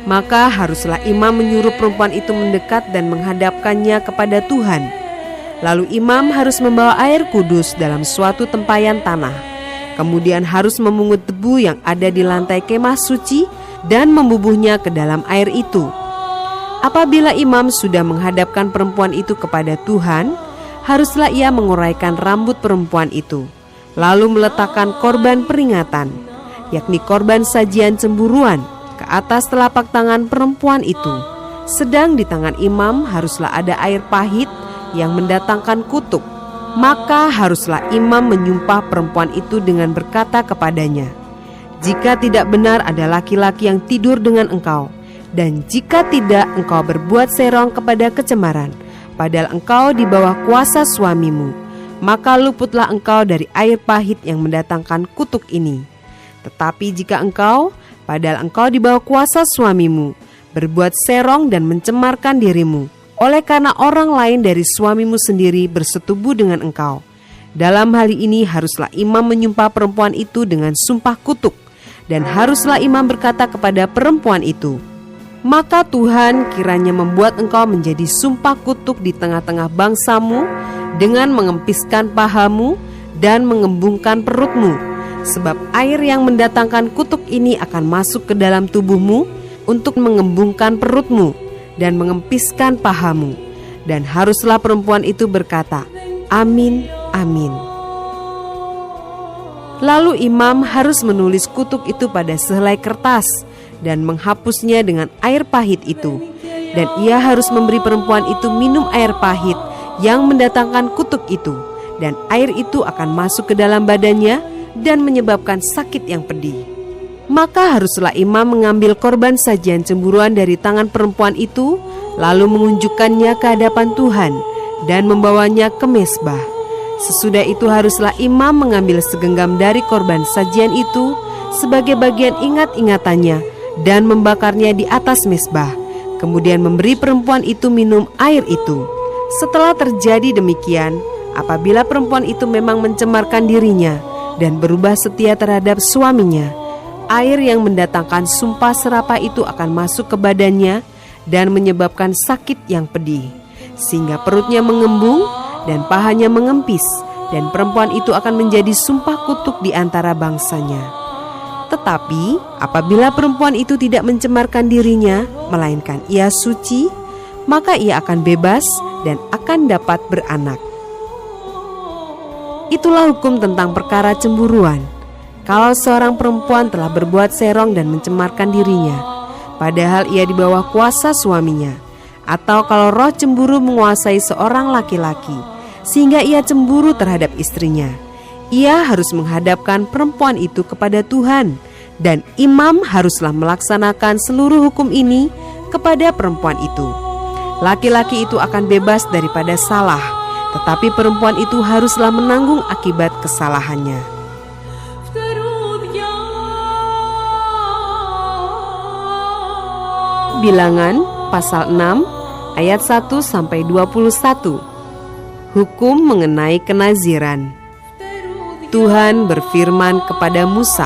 Maka haruslah imam menyuruh perempuan itu mendekat dan menghadapkannya kepada Tuhan. Lalu imam harus membawa air kudus dalam suatu tempayan tanah. Kemudian harus memungut debu yang ada di lantai kemah suci dan membubuhnya ke dalam air itu. Apabila imam sudah menghadapkan perempuan itu kepada Tuhan, haruslah ia menguraikan rambut perempuan itu, lalu meletakkan korban peringatan, yakni korban sajian cemburuan, ke atas telapak tangan perempuan itu. Sedang di tangan imam haruslah ada air pahit yang mendatangkan kutuk. Maka haruslah imam menyumpah perempuan itu dengan berkata kepadanya, "Jika tidak benar ada laki-laki yang tidur dengan engkau, dan jika tidak engkau berbuat serong kepada kecemaran, padahal engkau di bawah kuasa suamimu, maka luputlah engkau dari air pahit yang mendatangkan kutuk ini. Tetapi jika engkau, padahal engkau di bawah kuasa suamimu, berbuat serong dan mencemarkan dirimu, oleh karena orang lain dari suamimu sendiri bersetubuh dengan engkau, dalam hal ini haruslah imam menyumpah perempuan itu dengan sumpah kutuk, dan haruslah imam berkata kepada perempuan itu, maka Tuhan kiranya membuat engkau menjadi sumpah kutuk di tengah-tengah bangsamu, dengan mengempiskan pahamu dan mengembungkan perutmu, sebab air yang mendatangkan kutuk ini akan masuk ke dalam tubuhmu untuk mengembungkan perutmu dan mengempiskan pahamu. Dan haruslah perempuan itu berkata, amin, amin. Lalu imam harus menulis kutuk itu pada sehelai kertas dan menghapusnya dengan air pahit itu. Dan ia harus memberi perempuan itu minum air pahit yang mendatangkan kutuk itu, dan air itu akan masuk ke dalam badannya dan menyebabkan sakit yang pedih. Maka haruslah imam mengambil korban sajian cemburuan dari tangan perempuan itu, lalu mengunjukkannya ke hadapan Tuhan dan membawanya ke mezbah. Sesudah itu haruslah imam mengambil segenggam dari korban sajian itu sebagai bagian ingat-ingatannya dan membakarnya di atas mezbah, kemudian memberi perempuan itu minum air itu. Setelah terjadi demikian, apabila perempuan itu memang mencemarkan dirinya dan berubah setia terhadap suaminya, air yang mendatangkan sumpah serapah itu akan masuk ke badannya dan menyebabkan sakit yang pedih, sehingga perutnya mengembung dan pahanya mengempis, dan perempuan itu akan menjadi sumpah kutuk di antara bangsanya. Tetapi apabila perempuan itu tidak mencemarkan dirinya, melainkan ia suci, maka ia akan bebas dan akan dapat beranak. Itulah hukum tentang perkara cemburuan. Kalau seorang perempuan telah berbuat serong dan mencemarkan dirinya, padahal ia di bawah kuasa suaminya, atau kalau roh cemburu menguasai seorang laki-laki, sehingga ia cemburu terhadap istrinya, ia harus menghadapkan perempuan itu kepada Tuhan, dan imam haruslah melaksanakan seluruh hukum ini kepada perempuan itu. Laki-laki itu akan bebas daripada salah, tetapi perempuan itu haruslah menanggung akibat kesalahannya. Bilangan pasal 6 ayat 1 sampai 21. Hukum mengenai kenaziran. Tuhan berfirman kepada Musa,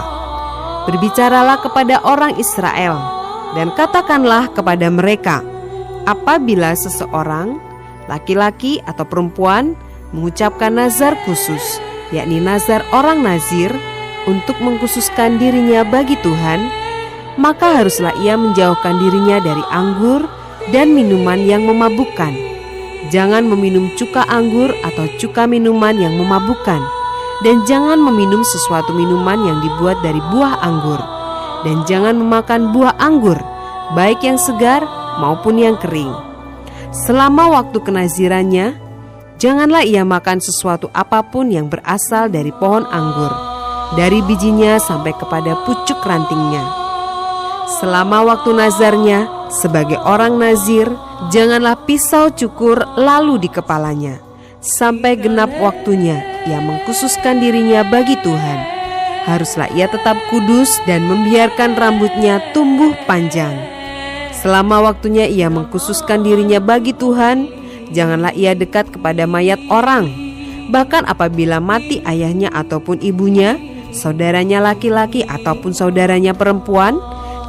"Berbicaralah kepada orang Israel dan katakanlah kepada mereka, apabila seseorang, laki-laki atau perempuan, mengucapkan nazar khusus, yakni nazar orang nazir, untuk mengkhususkan dirinya bagi Tuhan, maka haruslah ia menjauhkan dirinya dari anggur dan minuman yang memabukkan. Jangan meminum cuka anggur atau cuka minuman yang memabukkan, dan jangan meminum sesuatu minuman yang dibuat dari buah anggur, dan jangan memakan buah anggur, baik yang segar maupun yang kering. Selama waktu kenazirannya, janganlah ia makan sesuatu apapun yang berasal dari pohon anggur, dari bijinya sampai kepada pucuk rantingnya. Selama waktu nazarnya sebagai orang nazir, janganlah pisau cukur lalu di kepalanya, sampai genap waktunya ia mengkhususkan dirinya bagi Tuhan. Haruslah ia tetap kudus dan membiarkan rambutnya tumbuh panjang. Selama waktunya ia mengkhususkan dirinya bagi Tuhan, janganlah ia dekat kepada mayat orang. Bahkan apabila mati ayahnya ataupun ibunya, saudaranya laki-laki ataupun saudaranya perempuan,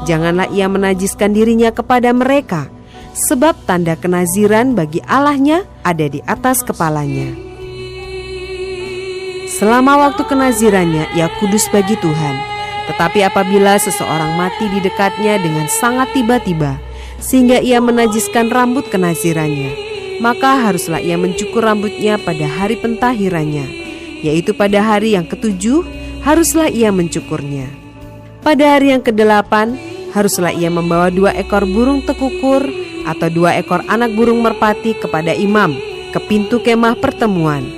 janganlah ia menajiskan dirinya kepada mereka, sebab tanda kenaziran bagi Allahnya ada di atas kepalanya. Selama waktu kenazirannya ia kudus bagi Tuhan. Tetapi apabila seseorang mati di dekatnya dengan sangat tiba-tiba, sehingga ia menajiskan rambut kenazirannya, maka haruslah ia mencukur rambutnya pada hari pentahirannya, yaitu pada hari yang ketujuh haruslah ia mencukurnya. Pada hari yang ke-8 haruslah ia membawa 2 ekor burung tekukur atau 2 ekor anak burung merpati kepada imam ke pintu kemah pertemuan.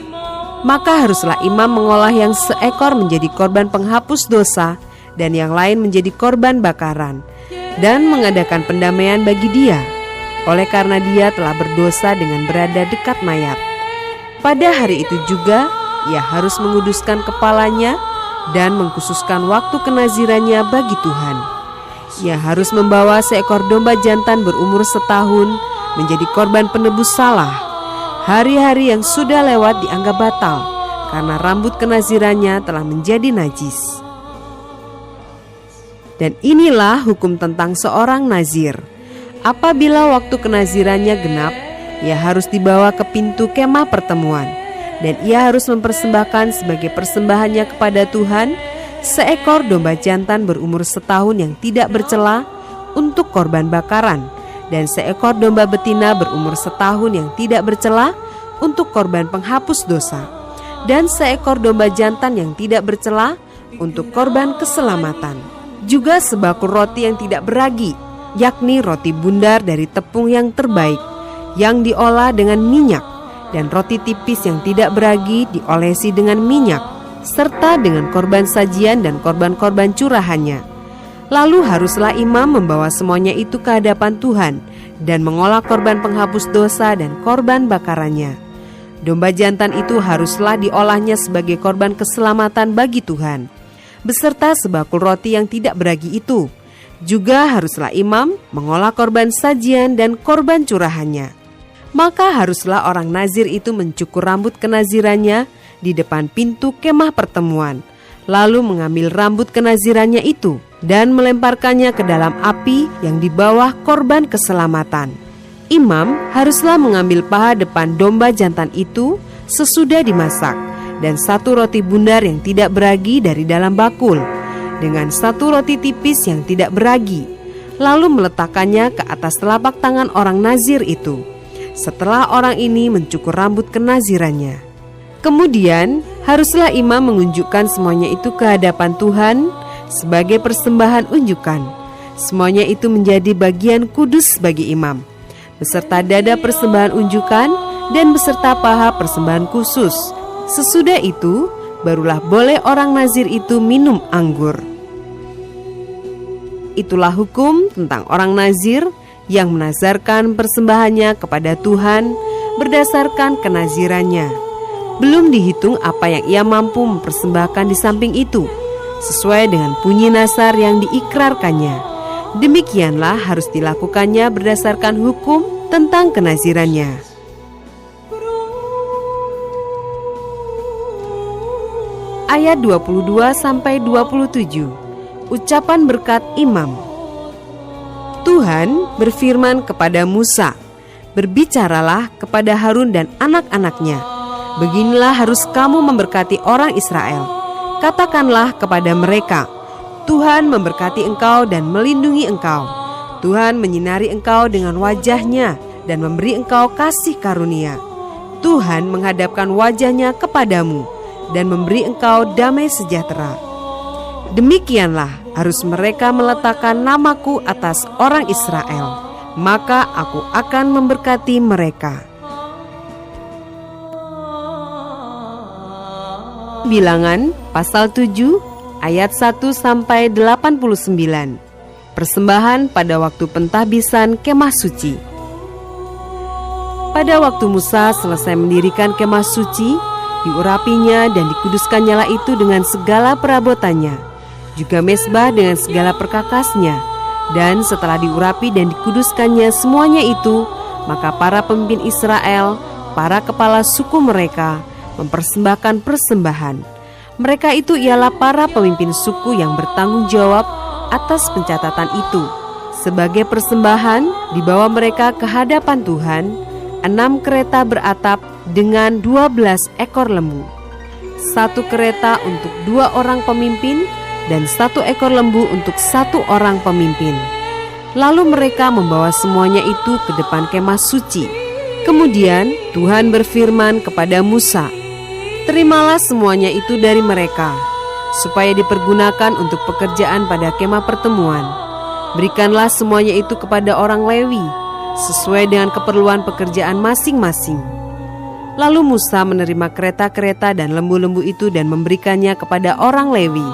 Maka haruslah imam mengolah yang seekor menjadi korban penghapus dosa dan yang lain menjadi korban bakaran, dan mengadakan pendamaian bagi dia, oleh karena dia telah berdosa dengan berada dekat mayat. Pada hari itu juga ia harus menguduskan kepalanya dan mengkhususkan waktu kenazirannya bagi Tuhan. Ia harus membawa seekor domba jantan berumur setahun menjadi korban penebus salah. Hari-hari yang sudah lewat dianggap batal, karena rambut kenazirannya telah menjadi najis. Dan inilah hukum tentang seorang nazir. Apabila waktu kenazirannya genap, ia harus dibawa ke pintu kemah pertemuan, dan ia harus mempersembahkan sebagai persembahannya kepada Tuhan seekor domba jantan berumur setahun yang tidak bercela untuk korban bakaran, dan seekor domba betina berumur setahun yang tidak bercela untuk korban penghapus dosa, dan seekor domba jantan yang tidak bercela untuk korban keselamatan. Juga sebakul roti yang tidak beragi, yakni roti bundar dari tepung yang terbaik, yang diolah dengan minyak, dan roti tipis yang tidak beragi diolesi dengan minyak, serta dengan korban sajian dan korban-korban curahannya. Lalu haruslah imam membawa semuanya itu ke hadapan Tuhan dan mengolah korban penghapus dosa dan korban bakarannya. Domba jantan itu haruslah diolahnya sebagai korban keselamatan bagi Tuhan, beserta sebakul roti yang tidak beragi itu. Juga haruslah imam mengolah korban sajian dan korban curahannya. Maka haruslah orang nazir itu mencukur rambut kenazirannya di depan pintu kemah pertemuan, lalu mengambil rambut kenazirannya itu dan melemparkannya ke dalam api yang di bawah korban keselamatan. Imam haruslah mengambil paha depan domba jantan itu sesudah dimasak, dan 1 roti bundar yang tidak beragi dari dalam bakul, dengan 1 roti tipis yang tidak beragi, lalu meletakkannya ke atas telapak tangan orang nazir itu, setelah orang ini mencukur rambut kenazirannya. Kemudian haruslah imam mengunjukkan semuanya itu ke hadapan Tuhan sebagai persembahan unjukan. Semuanya itu menjadi bagian kudus bagi imam, beserta dada persembahan unjukan dan beserta paha persembahan khusus. Sesudah itu barulah boleh orang nazir itu minum anggur. Itulah hukum tentang orang nazir yang menazarkan persembahannya kepada Tuhan berdasarkan kenazirannya. Belum dihitung apa yang ia mampu mempersembahkan di samping itu, sesuai dengan bunyi nazar yang diikrarkannya. Demikianlah harus dilakukannya berdasarkan hukum tentang kenazirannya. Ayat 22-27, ucapan berkat imam. Tuhan berfirman kepada Musa, "Berbicaralah kepada Harun dan anak-anaknya. Beginilah harus kamu memberkati orang Israel. Katakanlah kepada mereka, Tuhan memberkati engkau dan melindungi engkau. Tuhan menyinari engkau dengan wajahnya dan memberi engkau kasih karunia. Tuhan menghadapkan wajahnya kepadamu dan memberi engkau damai sejahtera." Demikianlah harus mereka meletakkan namaku atas orang Israel, maka aku akan memberkati mereka. Bilangan pasal 7 ayat 1-89. Persembahan pada waktu pentahbisan kemah suci. Pada waktu Musa selesai mendirikan kemah suci, diurapinya dan dikuduskannya itu dengan segala perabotannya, juga mezbah dengan segala perkakasnya. Dan setelah diurapi dan dikuduskannya semuanya itu, maka para pemimpin Israel, para kepala suku mereka, mempersembahkan persembahan. Mereka itu ialah para pemimpin suku yang bertanggung jawab atas pencatatan itu. Sebagai persembahan, dibawa mereka ke hadapan Tuhan 6 kereta beratap dengan 12 ekor lembu, 1 kereta untuk 2 orang pemimpin, dan 1 ekor lembu untuk 1 orang pemimpin. Lalu mereka membawa semuanya itu ke depan kemah suci. Kemudian Tuhan berfirman kepada Musa, "Terimalah semuanya itu dari mereka, supaya dipergunakan untuk pekerjaan pada kemah pertemuan. Berikanlah semuanya itu kepada orang Lewi, sesuai dengan keperluan pekerjaan masing-masing." Lalu Musa menerima kereta-kereta dan lembu-lembu itu dan memberikannya kepada orang Lewi.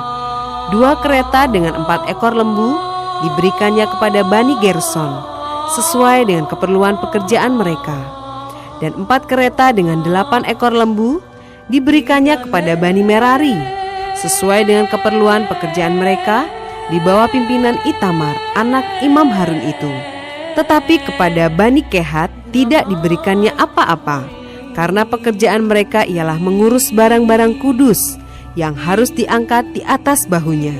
2 kereta dengan 4 ekor lembu diberikannya kepada Bani Gerson, sesuai dengan keperluan pekerjaan mereka. Dan 4 kereta dengan 8 ekor lembu diberikannya kepada Bani Merari, sesuai dengan keperluan pekerjaan mereka di bawah pimpinan Itamar, anak Imam Harun itu. Tetapi kepada Bani Kehat tidak diberikannya apa-apa, karena pekerjaan mereka ialah mengurus barang-barang kudus yang harus diangkat di atas bahunya.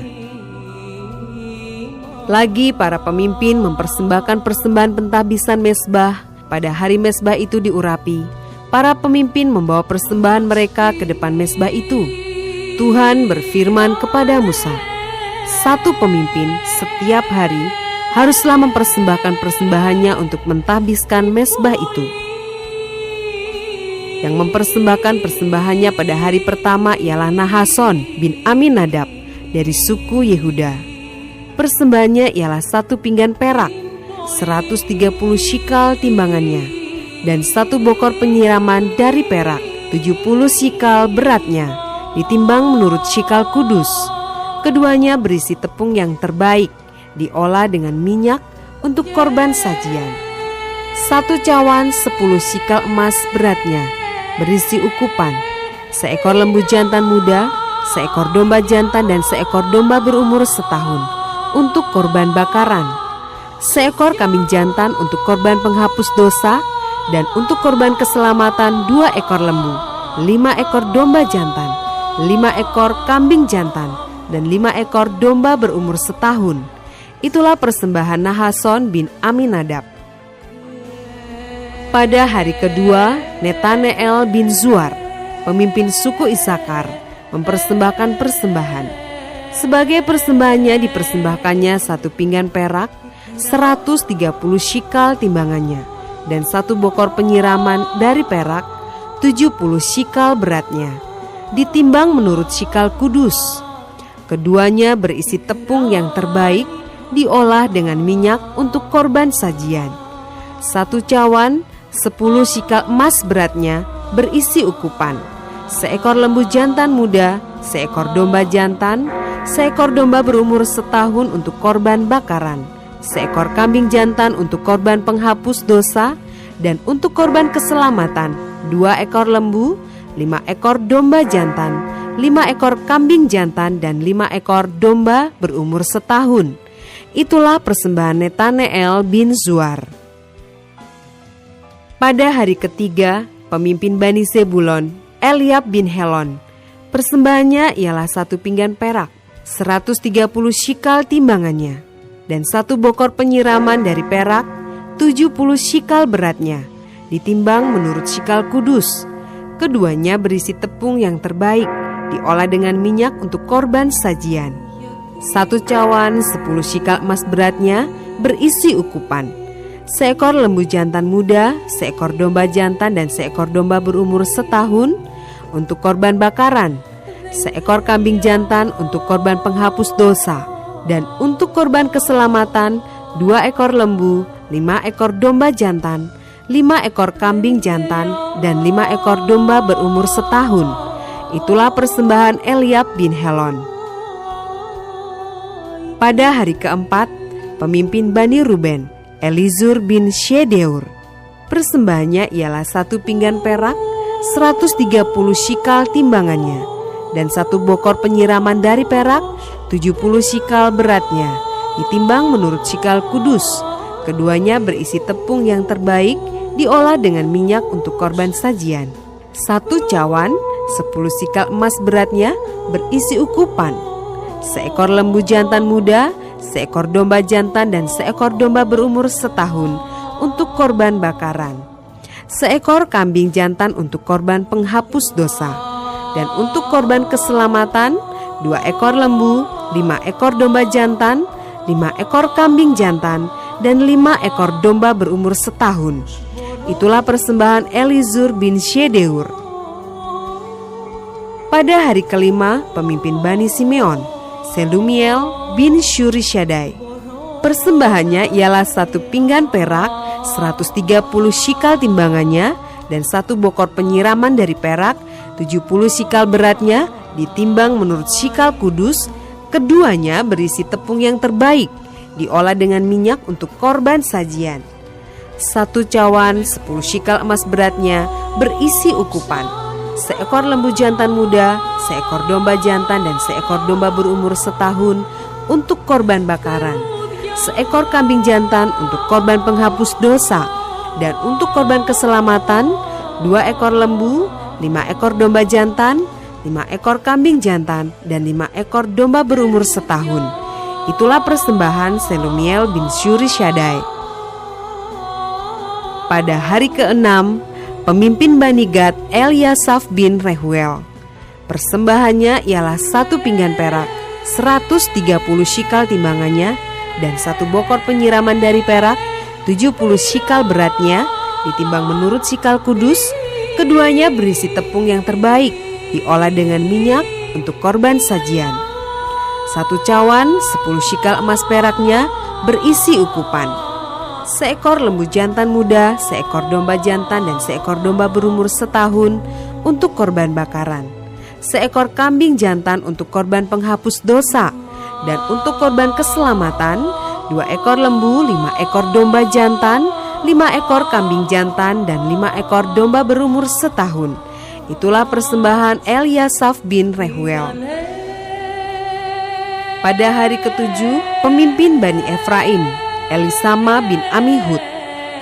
Lagi para pemimpin mempersembahkan persembahan pentahbisan mezbah. Pada hari mezbah itu diurapi, para pemimpin membawa persembahan mereka ke depan mezbah itu. Tuhan berfirman kepada Musa, 1 pemimpin setiap hari haruslah mempersembahkan persembahannya untuk mentahbiskan mezbah itu. Yang mempersembahkan persembahannya pada hari pertama ialah Nahason bin Aminadab dari suku Yehuda. Persembahannya ialah 1 pinggan perak, 130 shikal timbangannya, dan 1 bokor penyiraman dari perak, 70 shikal beratnya, ditimbang menurut shikal kudus. Keduanya berisi tepung yang terbaik, diolah dengan minyak untuk korban sajian. 1 cawan 10 shikal emas beratnya, berisi ukupan, 1 ekor lembu jantan muda, 1 ekor domba jantan dan 1 ekor domba berumur setahun untuk korban bakaran, 1 ekor kambing jantan untuk korban penghapus dosa, dan untuk korban keselamatan 2 ekor lembu, 5 ekor domba jantan, 5 ekor kambing jantan, dan 5 ekor domba berumur setahun. Itulah persembahan Nahason bin Aminadab. Pada hari kedua, Netaneel bin Zuar, pemimpin suku Isakar, mempersembahkan persembahan. Sebagai persembahannya dipersembahkannya 1 pinggan perak, 130 shikal timbangannya, dan 1 bokor penyiraman dari perak, 70 shikal beratnya, ditimbang menurut shikal kudus. Keduanya berisi tepung yang terbaik, diolah dengan minyak untuk korban sajian. 1 cawan 10 shikal emas beratnya berisi ukupan, 1 ekor lembu jantan muda, 1 ekor domba jantan, 1 ekor domba berumur setahun untuk korban bakaran, 1 ekor kambing jantan untuk korban penghapus dosa, dan untuk korban keselamatan 2 ekor lembu, 5 ekor domba jantan, 5 ekor kambing jantan, dan 5 ekor domba berumur setahun. Itulah persembahan Netaneel bin Zuar. Pada hari ketiga, pemimpin Bani Zebulon, Eliab bin Helon. Persembahannya ialah 1 pinggan perak, 130 shikal timbangannya, dan 1 bokor penyiraman dari perak, 70 shikal beratnya, ditimbang menurut shikal kudus. Keduanya berisi tepung yang terbaik, diolah dengan minyak untuk korban sajian. 1 cawan 10 shikal emas beratnya berisi ukupan. Seekor lembu jantan muda, seekor domba jantan dan seekor domba berumur setahun untuk korban bakaran, seekor kambing jantan untuk korban penghapus dosa, dan untuk korban keselamatan 2 ekor lembu, 5 ekor domba jantan, 5 ekor kambing jantan, dan 5 ekor domba berumur setahun. Itulah persembahan Eliab bin Helon. Pada hari keempat, pemimpin Bani Ruben, Elizur bin Shedeur. Persembahannya ialah 1 pinggan perak, 130 shikal timbangannya, dan 1 bokor penyiraman dari perak, 70 shikal beratnya, ditimbang menurut shikal kudus. Keduanya berisi tepung yang terbaik, diolah dengan minyak untuk korban sajian. 1 cawan 10 shikal emas beratnya berisi ukupan. Seekor lembu jantan muda, seekor domba jantan dan seekor domba berumur setahun untuk korban bakaran, seekor kambing jantan untuk korban penghapus dosa, dan untuk korban keselamatan 2 ekor lembu, 5 ekor domba jantan, 5 ekor kambing jantan, dan 5 ekor domba berumur setahun. Itulah persembahan Elizur bin Shedeur. Pada hari kelima, pemimpin Bani Simeon, Selumiel bin Syurishadai. Persembahannya ialah 1 pinggan perak, 130 shikal timbangannya, dan 1 bokor penyiraman dari perak, 70 shikal beratnya, ditimbang menurut shikal kudus. Keduanya berisi tepung yang terbaik, diolah dengan minyak untuk korban sajian. 1 cawan 10 shikal emas beratnya berisi ukupan. Seekor lembu jantan muda, seekor domba jantan dan seekor domba berumur setahun untuk korban bakaran, seekor kambing jantan untuk korban penghapus dosa, dan untuk korban keselamatan 2 ekor lembu, 5 ekor domba jantan, 5 ekor kambing jantan, dan 5 ekor domba berumur setahun. Itulah persembahan Selumiel bin Syurishadai. Pada hari keenam, pemimpin Bani Gad, Eliasaf bin Rehuel. Persembahannya ialah 1 pinggan perak, 130 shikal timbangannya, dan 1 bokor penyiraman dari perak, 70 shikal beratnya, ditimbang menurut shikal kudus. Keduanya berisi tepung yang terbaik, diolah dengan minyak untuk korban sajian. 1 cawan 10 shikal emas peraknya berisi ukupan. Seekor lembu jantan muda, seekor domba jantan dan seekor domba berumur setahun untuk korban bakaran, seekor kambing jantan untuk korban penghapus dosa, dan untuk korban keselamatan 2 ekor lembu, 5 ekor domba jantan, 5 ekor kambing jantan, dan 5 ekor domba berumur setahun. Itulah persembahan Eliasaf bin Rehuel. Pada hari ketujuh, pemimpin Bani Efraim, Elisama bin Amihud.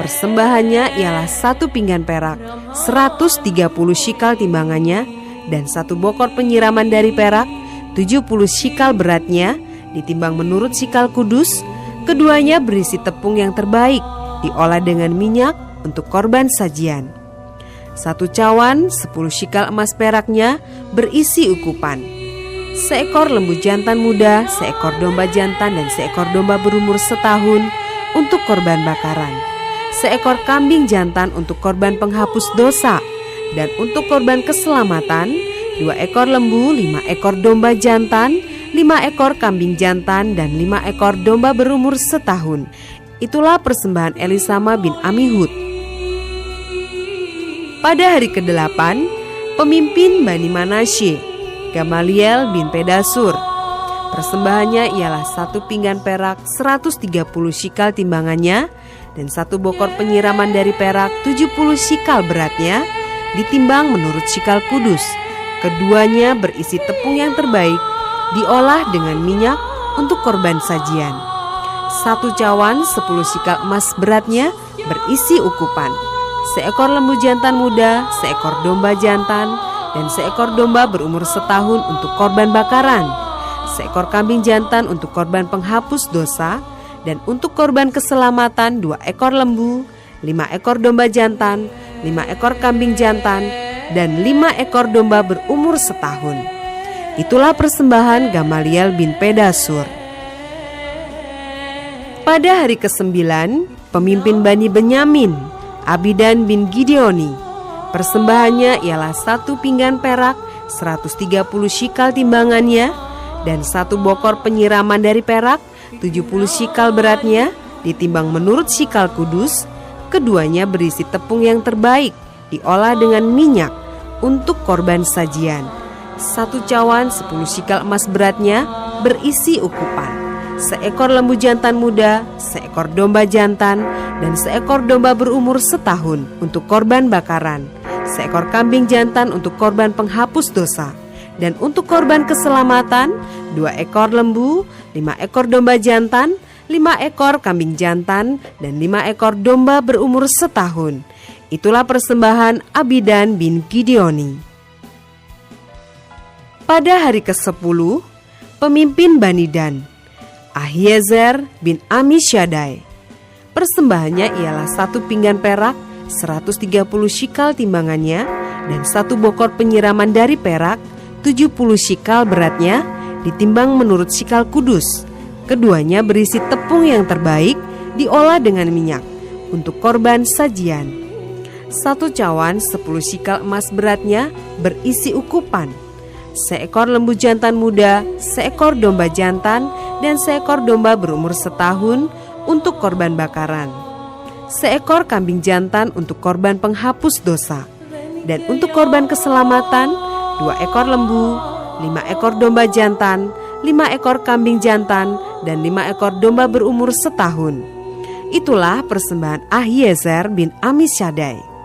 Persembahannya ialah 1 pinggan perak, 130 shikal timbangannya, dan 1 bokor penyiraman dari perak, 70 shikal beratnya, ditimbang menurut shikal kudus. Keduanya berisi tepung yang terbaik, diolah dengan minyak untuk korban sajian. 1 cawan 10 shikal emas peraknya berisi ukupan. Seekor lembu jantan muda, seekor domba jantan dan seekor domba berumur setahun untuk korban bakaran, seekor kambing jantan untuk korban penghapus dosa, dan untuk korban keselamatan 2 ekor lembu, 5 ekor domba jantan, 5 ekor kambing jantan, dan 5 ekor domba berumur setahun. Itulah persembahan Elisama bin Amihud. Pada hari ke-8, pemimpin Bani Manasye, Gamaliel bin Pedasur. Persembahannya ialah 1 pinggan perak, 130 shikal timbangannya, dan 1 bokor penyiraman dari perak, 70 shikal beratnya, ditimbang menurut shikal kudus. Keduanya berisi tepung yang terbaik, diolah dengan minyak untuk korban sajian. 1 cawan 10 sikal emas beratnya berisi ukupan, seekor lembu jantan muda, seekor domba jantan, dan seekor domba berumur setahun untuk korban bakaran, seekor kambing jantan untuk korban penghapus dosa, dan untuk korban keselamatan 2 ekor lembu, 5 ekor domba jantan, 5 ekor kambing jantan, dan 5 ekor domba berumur setahun. Itulah persembahan Gamaliel bin Pedasur. Pada hari ke-9, pemimpin Bani Benyamin, Abidan bin Gideoni. Persembahannya ialah 1 pinggan perak, 130 shikal timbangannya, dan 1 bokor penyiraman dari perak, 70 shikal beratnya, ditimbang menurut shikal kudus. Keduanya berisi tepung yang terbaik, diolah dengan minyak untuk korban sajian. 1 cawan 10 shikal emas beratnya berisi ukupan, seekor lembu jantan muda, seekor domba jantan, dan seekor domba berumur setahun untuk korban bakaran, seekor kambing jantan untuk korban penghapus dosa, dan untuk korban keselamatan 2 ekor lembu, 5 ekor domba jantan, 5 ekor kambing jantan, dan 5 ekor domba berumur setahun. Itulah persembahan Abidan bin Gideoni. Pada hari ke-10, pemimpin Bani Dan, Ahiezer bin Amisyaddai. Persembahannya ialah 1 pinggan perak, 130 shikal timbangannya, dan 1 bokor penyiraman dari perak, 70 shikal beratnya, ditimbang menurut shikal kudus. Keduanya berisi tepung yang terbaik, diolah dengan minyak untuk korban sajian. 1 cawan 10 shikal emas beratnya berisi ukupan, seekor lembu jantan muda, seekor domba jantan, dan seekor domba berumur setahun untuk korban bakaran, seekor kambing jantan untuk korban penghapus dosa, dan untuk korban keselamatan 2 ekor lembu, 5 ekor domba jantan, 5 ekor kambing jantan, dan 5 ekor domba berumur setahun. Itulah persembahan Ahiezer bin Amisyaddai.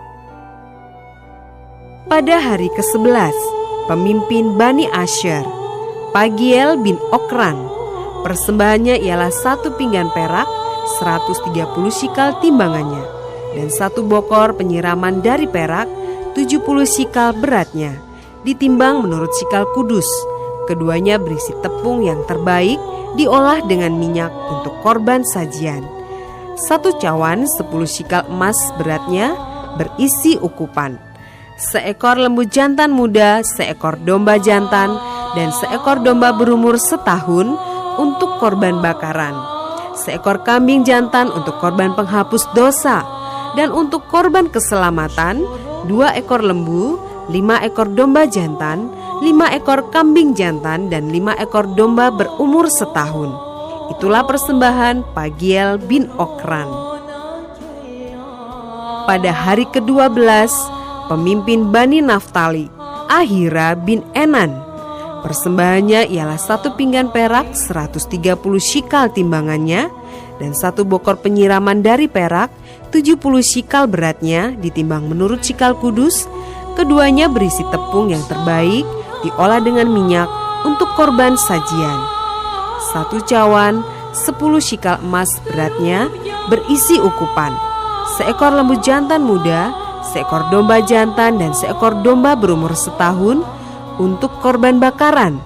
Pada hari ke-11, pemimpin Bani Asher, Pagiel bin Okran. Persembahannya ialah 1 pinggan perak, 130 shikal timbangannya, dan 1 bokor penyiraman dari perak, 70 shikal beratnya, ditimbang menurut shikal kudus. Keduanya berisi tepung yang terbaik, diolah dengan minyak untuk korban sajian. 1 cawan 10 shikal emas beratnya berisi ukupan, seekor lembu jantan muda, seekor domba jantan, dan seekor domba berumur setahun untuk korban bakaran, seekor kambing jantan untuk korban penghapus dosa, dan untuk korban keselamatan 2 ekor lembu, 5 ekor domba jantan, 5 ekor kambing jantan, dan 5 ekor domba berumur setahun. Itulah persembahan Pagiel bin Okran. Pada hari ke-12, pemimpin Bani Naftali, Ahira bin Enan. Persembahannya ialah 1 pinggan perak, 130 shikal timbangannya, dan 1 bokor penyiraman dari perak, 70 shikal beratnya, ditimbang menurut shikal kudus. Keduanya berisi tepung yang terbaik, diolah dengan minyak untuk korban sajian. 1 cawan 10 shikal emas beratnya berisi ukupan, seekor lembu jantan muda, seekor domba jantan, dan seekor domba berumur setahun untuk korban bakaran,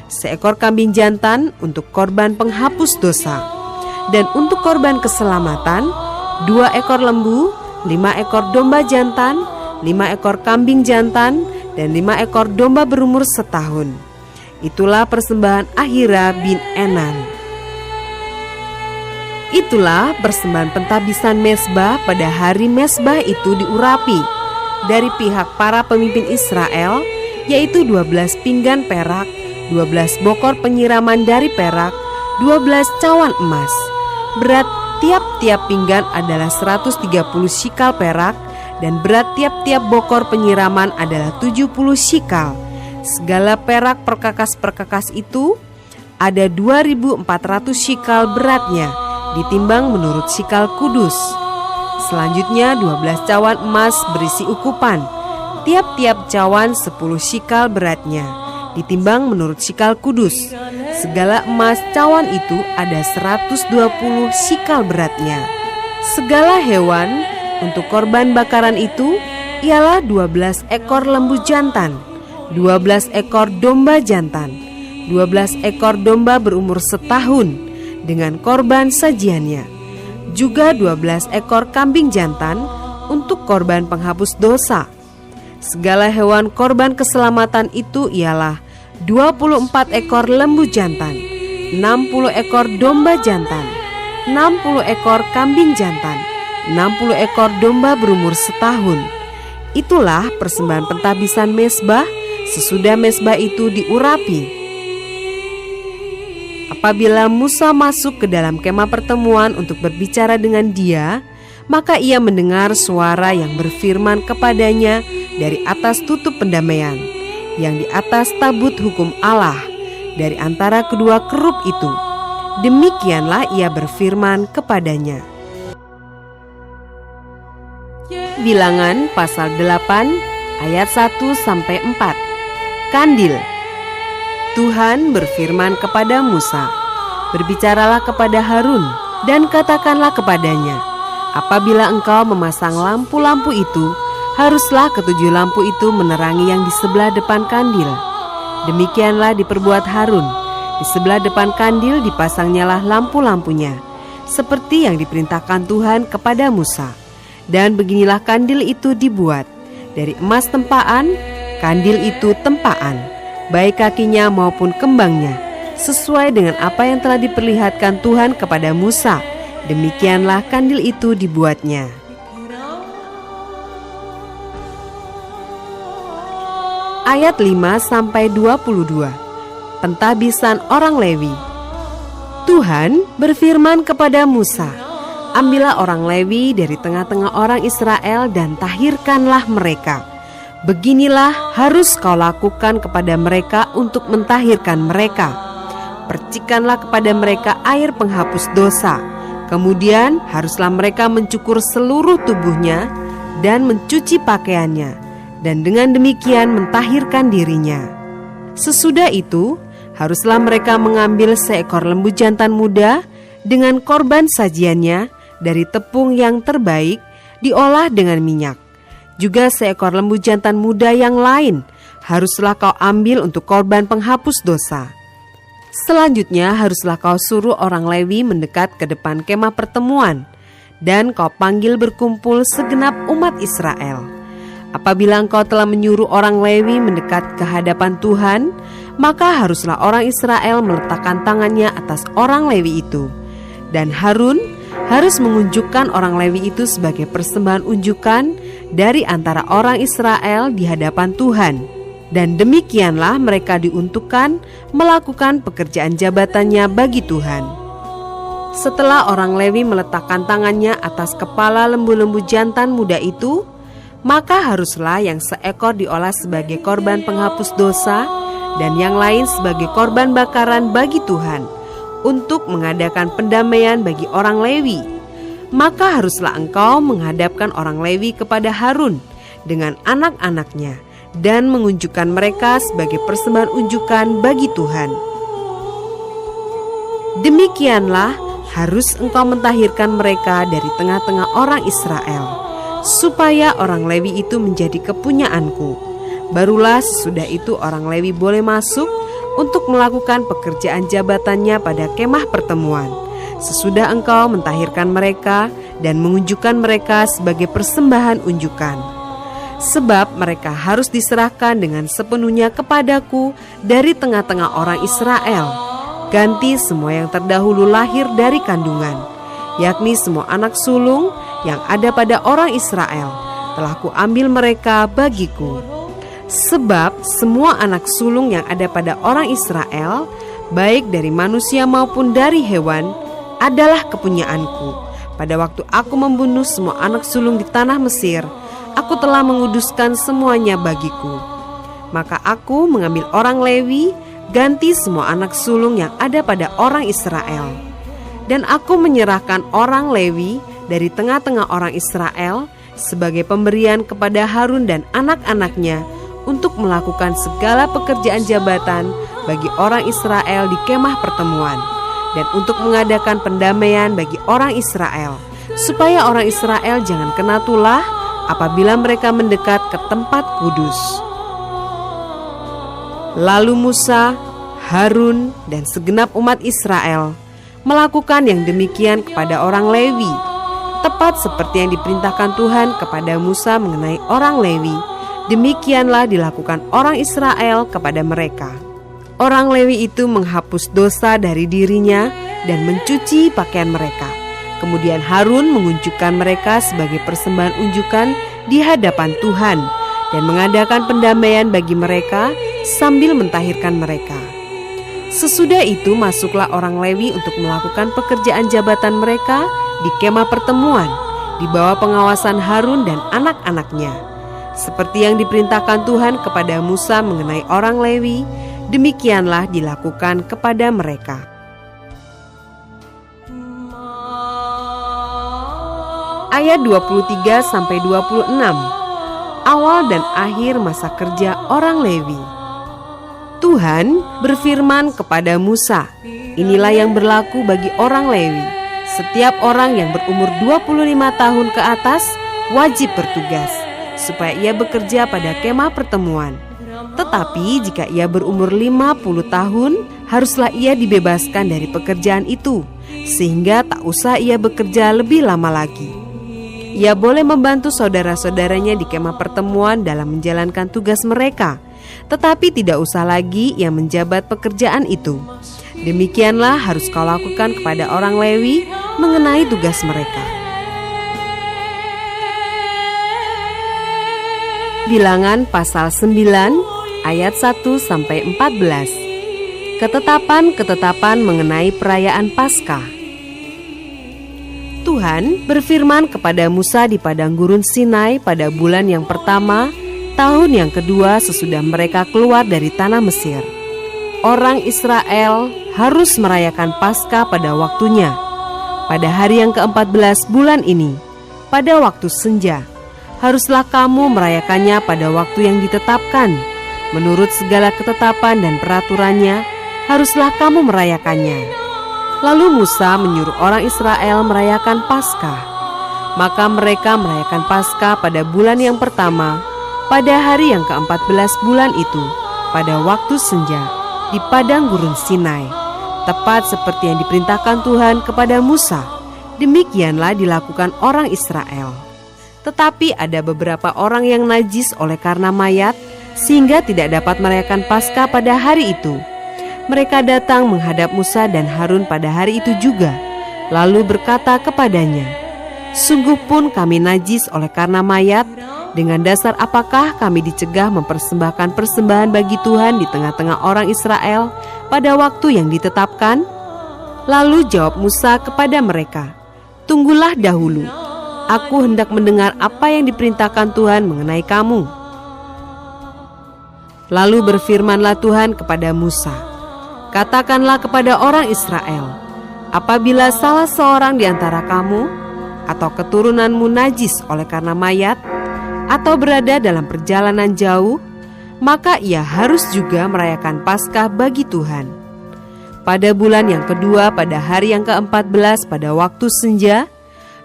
seekor kambing jantan untuk korban penghapus dosa, dan untuk korban keselamatan 2 ekor lembu, 5 ekor domba jantan, 5 ekor kambing jantan, dan 5 ekor domba berumur setahun. Itulah persembahan Ahira bin Enan. Itulah persembahan pentabisan mezbah pada hari mezbah itu diurapi dari pihak para pemimpin Israel, yaitu 12 pinggan perak, 12 bokor penyiraman dari perak, 12 cawan emas. Berat tiap-tiap pinggan adalah 130 shikal perak, dan berat tiap-tiap bokor penyiraman adalah 70 shikal. Segala perak perkakas-perkakas itu ada 2.400 shikal beratnya, ditimbang menurut shikal kudus. Selanjutnya 12 cawan emas berisi ukupan, tiap-tiap cawan 10 shikal beratnya, ditimbang menurut shikal kudus. Segala emas cawan itu ada 120 shikal beratnya. Segala hewan untuk korban bakaran itu ialah 12 ekor lembu jantan, 12 ekor domba jantan, 12 ekor domba berumur setahun dengan korban sajiannya, juga 12 ekor kambing jantan untuk korban penghapus dosa. Segala hewan korban keselamatan itu ialah 24 ekor lembu jantan, 60 ekor domba jantan, 60 ekor kambing jantan, 60 ekor domba berumur setahun. Itulah persembahan pentabisan mezbah sesudah mezbah itu diurapi. Apabila Musa masuk ke dalam kemah pertemuan untuk berbicara dengan dia, maka ia mendengar suara yang berfirman kepadanya dari atas tutup pendamaian, yang di atas tabut hukum Allah, dari antara kedua kerub itu. Demikianlah ia berfirman kepadanya. Bilangan pasal 8 ayat 1-4. Kandil. Tuhan berfirman kepada Musa, "Berbicaralah kepada Harun dan katakanlah kepadanya, apabila engkau memasang lampu-lampu itu, haruslah ketujuh lampu itu menerangi yang di sebelah depan kandil. Demikianlah diperbuat Harun. Di sebelah depan kandil dipasangnyalah lampu-lampunya, seperti yang diperintahkan Tuhan kepada Musa. Dan beginilah kandil itu dibuat dari emas tempaan, kandil itu tempaan, baik kakinya maupun kembangnya, sesuai dengan apa yang telah diperlihatkan Tuhan kepada Musa. Demikianlah kandil itu dibuatnya." Ayat 5-22. Pentabisan orang Lewi. Tuhan berfirman kepada Musa, "Ambillah orang Lewi dari tengah-tengah orang Israel dan tahirkanlah mereka. Beginilah harus kau lakukan kepada mereka untuk mentahirkan mereka. Percikanlah kepada mereka air penghapus dosa. Kemudian haruslah mereka mencukur seluruh tubuhnya dan mencuci pakaiannya, dan dengan demikian mentahirkan dirinya. Sesudah itu haruslah mereka mengambil seekor lembu jantan muda dengan korban sajiannya dari tepung yang terbaik diolah dengan minyak. Juga seekor lembu jantan muda yang lain haruslah kau ambil untuk korban penghapus dosa. Selanjutnya haruslah kau suruh orang Lewi mendekat ke depan kemah pertemuan, dan kau panggil berkumpul segenap umat Israel. Apabila engkau telah menyuruh orang Lewi mendekat ke hadapan Tuhan, maka haruslah orang Israel meletakkan tangannya atas orang Lewi itu, dan Harun harus mengunjukkan orang Lewi itu sebagai persembahan unjukan dari antara orang Israel di hadapan Tuhan. Dan demikianlah mereka diuntukkan melakukan pekerjaan jabatannya bagi Tuhan. Setelah orang Lewi meletakkan tangannya atas kepala lembu-lembu jantan muda itu, maka haruslah yang seekor diolah sebagai korban penghapus dosa dan yang lain sebagai korban bakaran bagi Tuhan, untuk mengadakan pendamaian bagi orang Lewi. Maka haruslah engkau menghadapkan orang Lewi kepada Harun dengan anak-anaknya dan mengunjukkan mereka sebagai persembahan unjukan bagi Tuhan. Demikianlah harus engkau mentahirkan mereka dari tengah-tengah orang Israel, supaya orang Lewi itu menjadi kepunyaanku. Barulah sesudah itu orang Lewi boleh masuk untuk melakukan pekerjaan jabatannya pada kemah pertemuan, sesudah engkau mentahirkan mereka dan mengunjukkan mereka sebagai persembahan unjukan. Sebab mereka harus diserahkan dengan sepenuhnya kepadaku dari tengah-tengah orang Israel, ganti semua yang terdahulu lahir dari kandungan, yakni semua anak sulung yang ada pada orang Israel, telah kuambil mereka bagiku. Sebab semua anak sulung yang ada pada orang Israel, baik dari manusia maupun dari hewan, adalah kepunyaanku. Pada waktu aku membunuh semua anak sulung di tanah Mesir, aku telah menguduskan semuanya bagiku. Maka aku mengambil orang Lewi, ganti semua anak sulung yang ada pada orang Israel. Dan aku menyerahkan orang Lewi dari tengah-tengah orang Israel sebagai pemberian kepada Harun dan anak-anaknya untuk melakukan segala pekerjaan jabatan bagi orang Israel di kemah pertemuan, dan untuk mengadakan pendamaian bagi orang Israel, supaya orang Israel jangan kena tulah apabila mereka mendekat ke tempat kudus. Lalu Musa, Harun, dan segenap umat Israel melakukan yang demikian kepada orang Lewi, tepat seperti yang diperintahkan Tuhan kepada Musa mengenai orang Lewi. Demikianlah dilakukan orang Israel kepada mereka. Orang Lewi itu menghapus dosa dari dirinya dan mencuci pakaian mereka. Kemudian Harun mengunjukkan mereka sebagai persembahan unjukan di hadapan Tuhan dan mengadakan pendamaian bagi mereka sambil mentahirkan mereka. Sesudah itu masuklah orang Lewi untuk melakukan pekerjaan jabatan mereka di kemah pertemuan di bawah pengawasan Harun dan anak-anaknya. Seperti yang diperintahkan Tuhan kepada Musa mengenai orang Lewi, demikianlah dilakukan kepada mereka. Ayat 23-26. Awal dan akhir masa kerja orang Lewi. Tuhan berfirman kepada Musa, inilah yang berlaku bagi orang Lewi. Setiap orang yang berumur 25 tahun ke atas wajib bertugas, supaya ia bekerja pada kemah pertemuan. Tetapi jika ia berumur 50 tahun, haruslah ia dibebaskan dari pekerjaan itu, sehingga tak usah ia bekerja lebih lama lagi. Ia boleh membantu saudara-saudaranya di kemah pertemuan dalam menjalankan tugas mereka, tetapi tidak usah lagi ia menjabat pekerjaan itu. Demikianlah harus kau lakukan kepada orang Lewi mengenai tugas mereka. Bilangan pasal 9 ayat 1-14. Ketetapan-ketetapan mengenai perayaan Paskah. Tuhan berfirman kepada Musa di padang gurun Sinai pada bulan yang pertama, tahun yang kedua sesudah mereka keluar dari tanah Mesir. Orang Israel harus merayakan Paskah pada waktunya. Pada hari yang ke-14 bulan ini, pada waktu senja, haruslah kamu merayakannya pada waktu yang ditetapkan. Menurut segala ketetapan dan peraturannya, haruslah kamu merayakannya. Lalu Musa menyuruh orang Israel merayakan Paskah. Maka mereka merayakan Paskah pada bulan yang pertama, pada hari yang ke-14 bulan itu, pada waktu senja, di padang gurun Sinai, tepat seperti yang diperintahkan Tuhan kepada Musa. Demikianlah dilakukan orang Israel. Tetapi ada beberapa orang yang najis oleh karena mayat, sehingga tidak dapat merayakan Paskah pada hari itu. Mereka datang menghadap Musa dan Harun pada hari itu juga, lalu berkata kepadanya, "Sungguh pun kami najis oleh karena mayat. Dengan dasar apakah kami dicegah mempersembahkan persembahan bagi Tuhan di tengah-tengah orang Israel pada waktu yang ditetapkan?" Lalu jawab Musa kepada mereka, "Tunggulah dahulu. Aku hendak mendengar apa yang diperintahkan Tuhan mengenai kamu." Lalu berfirmanlah Tuhan kepada Musa, "Katakanlah kepada orang Israel, apabila salah seorang di antara kamu atau keturunanmu najis oleh karena mayat, atau berada dalam perjalanan jauh, maka ia harus juga merayakan Paskah bagi Tuhan. Pada bulan yang kedua, pada hari yang ke-14 pada waktu senja,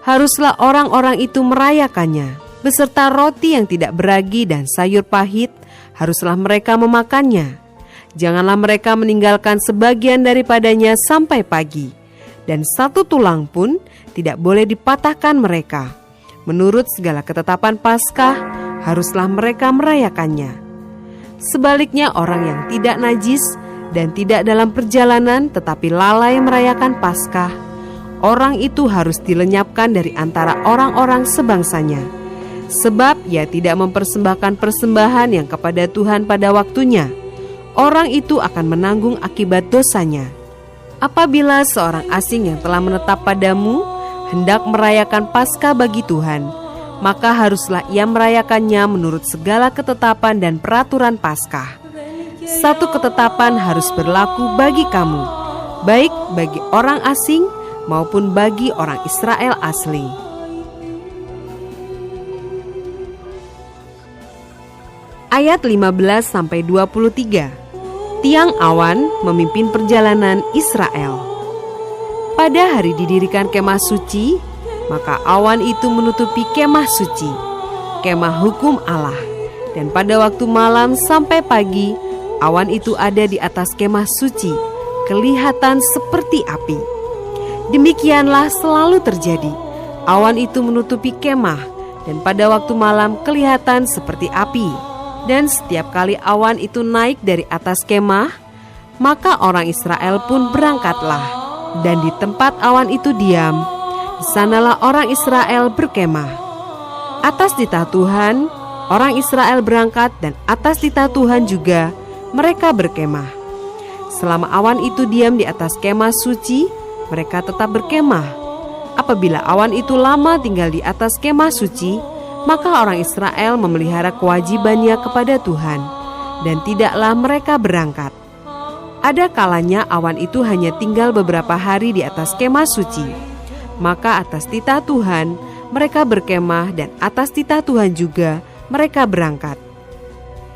haruslah orang-orang itu merayakannya, beserta roti yang tidak beragi dan sayur pahit, haruslah mereka memakannya. Janganlah mereka meninggalkan sebagian daripadanya sampai pagi, dan satu tulang pun tidak boleh dipatahkan mereka. Menurut segala ketetapan Paskah, haruslah mereka merayakannya. Sebaliknya orang yang tidak najis dan tidak dalam perjalanan tetapi lalai merayakan Paskah, orang itu harus dilenyapkan dari antara orang-orang sebangsanya, sebab ia tidak mempersembahkan persembahan yang kepada Tuhan pada waktunya. Orang itu akan menanggung akibat dosanya. Apabila seorang asing yang telah menetap padamu hendak merayakan Paskah bagi Tuhan, maka haruslah ia merayakannya menurut segala ketetapan dan peraturan Paskah. Satu ketetapan harus berlaku bagi kamu, baik bagi orang asing maupun bagi orang Israel asli. Ayat 15-23. Tiang awan memimpin perjalanan Israel. Pada hari didirikan kemah suci, maka awan itu menutupi kemah suci, kemah hukum Allah. Dan pada waktu malam sampai pagi, awan itu ada di atas kemah suci, kelihatan seperti api. Demikianlah selalu terjadi. Awan itu menutupi kemah, dan pada waktu malam kelihatan seperti api. Dan setiap kali awan itu naik dari atas kemah, maka orang Israel pun berangkatlah. Dan di tempat awan itu diam, di sanalah orang Israel berkemah. Atas titah Tuhan, orang Israel berangkat, dan atas titah Tuhan juga mereka berkemah. Selama awan itu diam di atas kemah suci, mereka tetap berkemah. Apabila awan itu lama tinggal di atas kemah suci, maka orang Israel memelihara kewajibannya kepada Tuhan, dan tidaklah mereka berangkat. Ada kalanya awan itu hanya tinggal beberapa hari di atas kemah suci, maka atas titah Tuhan mereka berkemah, dan atas titah Tuhan juga mereka berangkat.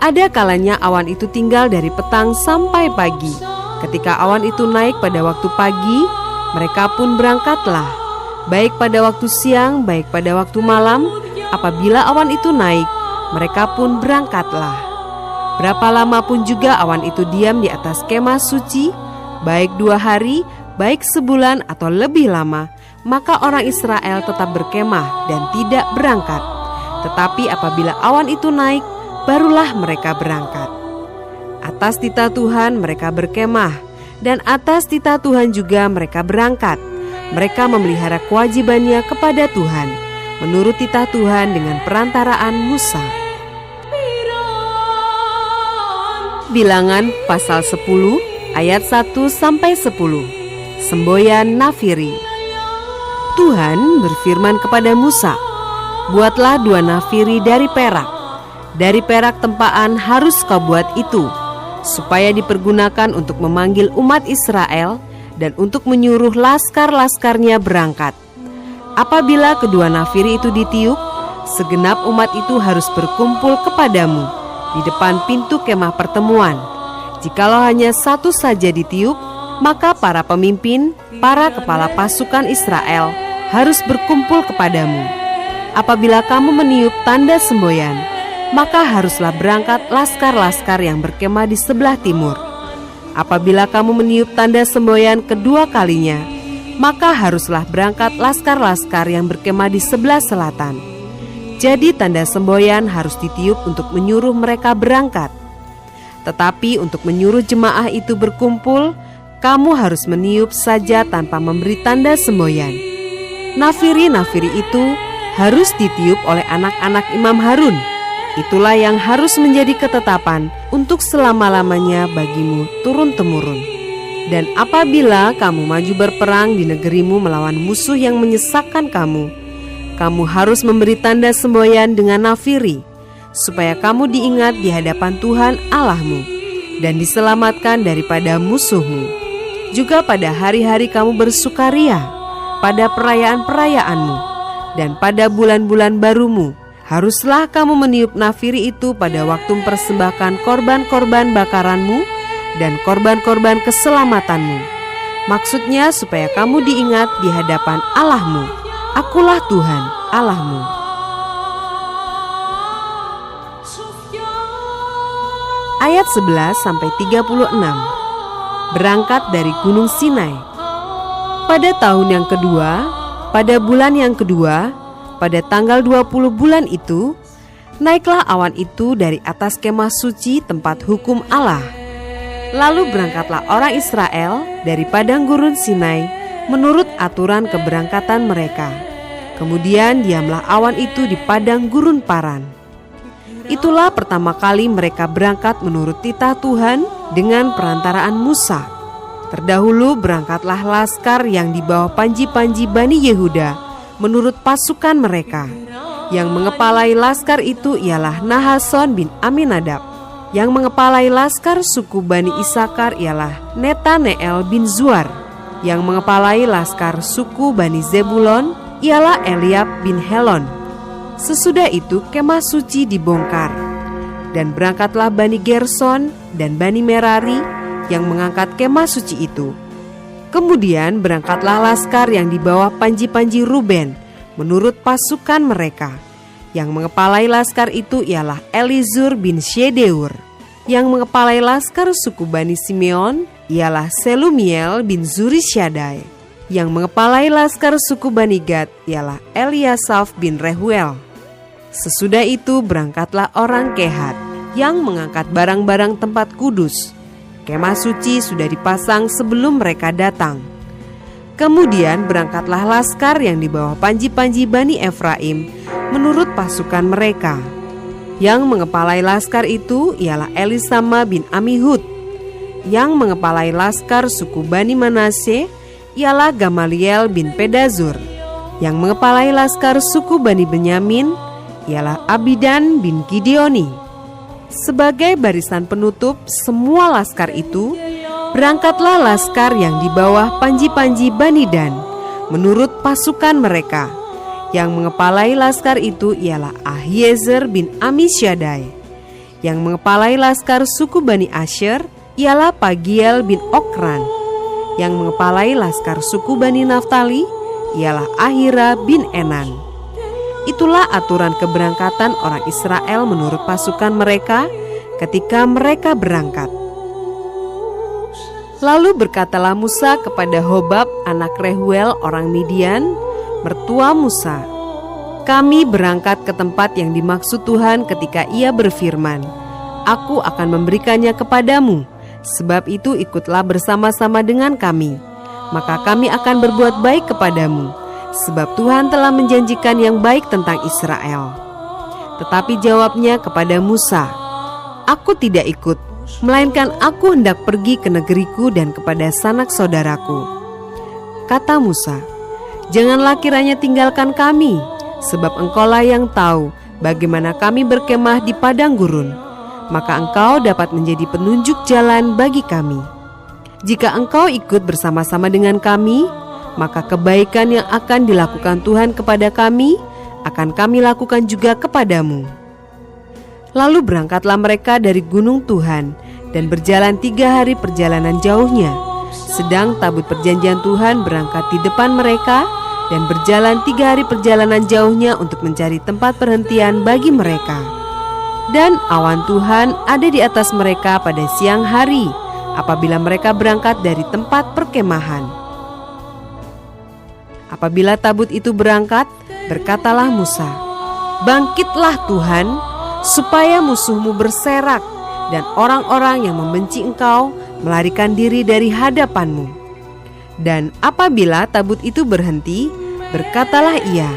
Ada kalanya awan itu tinggal dari petang sampai pagi. Ketika awan itu naik pada waktu pagi, mereka pun berangkatlah, baik pada waktu siang, baik pada waktu malam. Apabila awan itu naik, mereka pun berangkatlah. Berapa lama pun juga awan itu diam di atas kemah suci, baik 2 hari, baik sebulan atau lebih lama, maka orang Israel tetap berkemah dan tidak berangkat. Tetapi apabila awan itu naik, barulah mereka berangkat. Atas titah Tuhan mereka berkemah, dan atas titah Tuhan juga mereka berangkat. Mereka memelihara kewajibannya kepada Tuhan menurut titah Tuhan dengan perantaraan Musa. Bilangan pasal 10 ayat 1-10. Semboyan Nafiri. Tuhan berfirman kepada Musa, "Buatlah 2 nafiri dari perak. Dari perak tempaan harus kau buat itu, supaya dipergunakan untuk memanggil umat Israel dan untuk menyuruh laskar-laskarnya berangkat. Apabila kedua nafiri itu ditiup, segenap umat itu harus berkumpul kepadamu di depan pintu kemah pertemuan. Jikalau hanya satu saja ditiup, maka para pemimpin, para kepala pasukan Israel harus berkumpul kepadamu. Apabila kamu meniup tanda semboyan, maka haruslah berangkat laskar-laskar yang berkemah di sebelah timur. Apabila kamu meniup tanda semboyan kedua kalinya, maka haruslah berangkat laskar-laskar yang berkemah di sebelah selatan. Jadi tanda semboyan harus ditiup untuk menyuruh mereka berangkat. Tetapi untuk menyuruh jemaah itu berkumpul, kamu harus meniup saja tanpa memberi tanda semboyan. Nafiri-nafiri itu harus ditiup oleh anak-anak Imam Harun. Itulah yang harus menjadi ketetapan untuk selama-lamanya bagimu turun-temurun. Dan apabila kamu maju berperang di negerimu melawan musuh yang menyesakkan kamu, kamu harus memberi tanda semboyan dengan nafiri, supaya kamu diingat di hadapan Tuhan Allahmu dan diselamatkan daripada musuhmu. Juga pada hari-hari kamu bersukaria, pada perayaan-perayaanmu, dan pada bulan-bulan barumu, haruslah kamu meniup nafiri itu pada waktu mempersembahkan korban-korban bakaranmu dan korban-korban keselamatanmu. Maksudnya supaya kamu diingat di hadapan Allahmu. Akulah Tuhan Allahmu. Ayat 11-36. Berangkat dari Gunung Sinai. Pada tahun yang kedua, pada bulan yang kedua, pada tanggal 20 bulan itu, naiklah awan itu dari atas kemah suci tempat hukum Allah. Lalu berangkatlah orang Israel dari padang gurun Sinai menurut aturan keberangkatan mereka. Kemudian diamlah awan itu di padang gurun Paran. Itulah pertama kali mereka berangkat menurut titah Tuhan dengan perantaraan Musa. Terdahulu berangkatlah laskar yang di bawah panji-panji Bani Yehuda menurut pasukan mereka. Yang mengepalai laskar itu ialah Nahason bin Aminadab. Yang mengepalai laskar suku Bani Isakar ialah Netaneel bin Zuar. Yang mengepalai laskar suku Bani Zebulon ialah Eliab bin Helon. Sesudah itu kemah suci dibongkar. Dan berangkatlah Bani Gerson dan Bani Merari yang mengangkat kemah suci itu. Kemudian berangkatlah laskar yang di bawah panji-panji Ruben menurut pasukan mereka. Yang mengepalai laskar itu ialah Elizur bin Syedeur. Yang mengepalai laskar suku Bani Simeon ialah Selumiel bin Zurishaddai. Yang mengepalai laskar suku Bani Gad ialah Eliasaf bin Rehuel. Sesudah itu berangkatlah orang Kehat yang mengangkat barang-barang tempat kudus. Kemah suci sudah dipasang sebelum mereka datang. Kemudian berangkatlah laskar yang di bawah panji-panji Bani Efraim menurut pasukan mereka. Yang mengepalai laskar itu ialah Elisama bin Amihud. Yang mengepalai laskar suku Bani Manase ialah Gamaliel bin Pedazur. Yang mengepalai laskar suku Bani Benyamin ialah Abidan bin Gideoni. Sebagai barisan penutup semua laskar itu, berangkatlah laskar yang di bawah panji-panji Bani Dan menurut pasukan mereka. Yang mengepalai laskar itu ialah Ahiezer bin Amisyaddai. Yang mengepalai laskar suku Bani Asher ialah Pagiel bin Okran. Yang mengepalai laskar suku Bani Naftali ialah Ahira bin Enan. Itulah aturan keberangkatan orang Israel menurut pasukan mereka ketika mereka berangkat. Lalu berkatalah Musa kepada Hobab anak Rehuel orang Midian, mertua Musa, "Kami berangkat ke tempat yang dimaksud Tuhan ketika Ia berfirman, 'Aku akan memberikannya kepadamu,' sebab itu ikutlah bersama-sama dengan kami. Maka kami akan berbuat baik kepadamu, sebab Tuhan telah menjanjikan yang baik tentang Israel." Tetapi jawabnya kepada Musa, "Aku tidak ikut, melainkan aku hendak pergi ke negeriku dan kepada sanak saudaraku." Kata Musa, "Janganlah kiranya tinggalkan kami, sebab engkaulah yang tahu bagaimana kami berkemah di padang gurun. Maka engkau dapat menjadi penunjuk jalan bagi kami. Jika engkau ikut bersama-sama dengan kami, maka kebaikan yang akan dilakukan Tuhan kepada kami, akan kami lakukan juga kepadamu." Lalu berangkatlah mereka dari gunung Tuhan dan berjalan 3 hari perjalanan jauhnya. Sedang tabut perjanjian Tuhan berangkat di depan mereka dan berjalan 3 hari perjalanan jauhnya untuk mencari tempat perhentian bagi mereka. Dan awan Tuhan ada di atas mereka pada siang hari apabila mereka berangkat dari tempat perkemahan. Apabila tabut itu berangkat, berkatalah Musa, "Bangkitlah Tuhan, supaya musuhmu berserak dan orang-orang yang membenci engkau melarikan diri dari hadapanmu." Dan apabila tabut itu berhenti, berkatalah ia,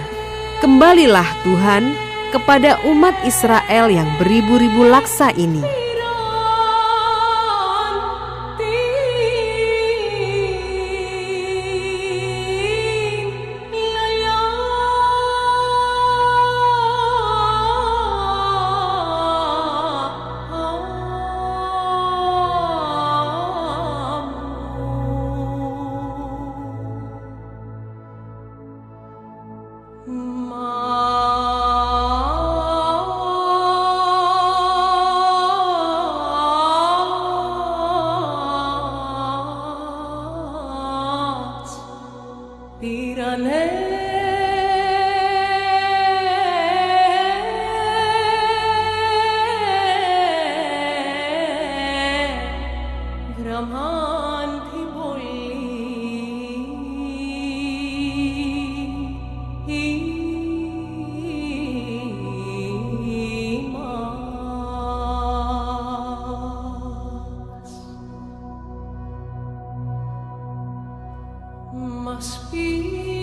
"Kembalilah Tuhan kepada umat Israel yang beribu-ribu laksa ini." Must be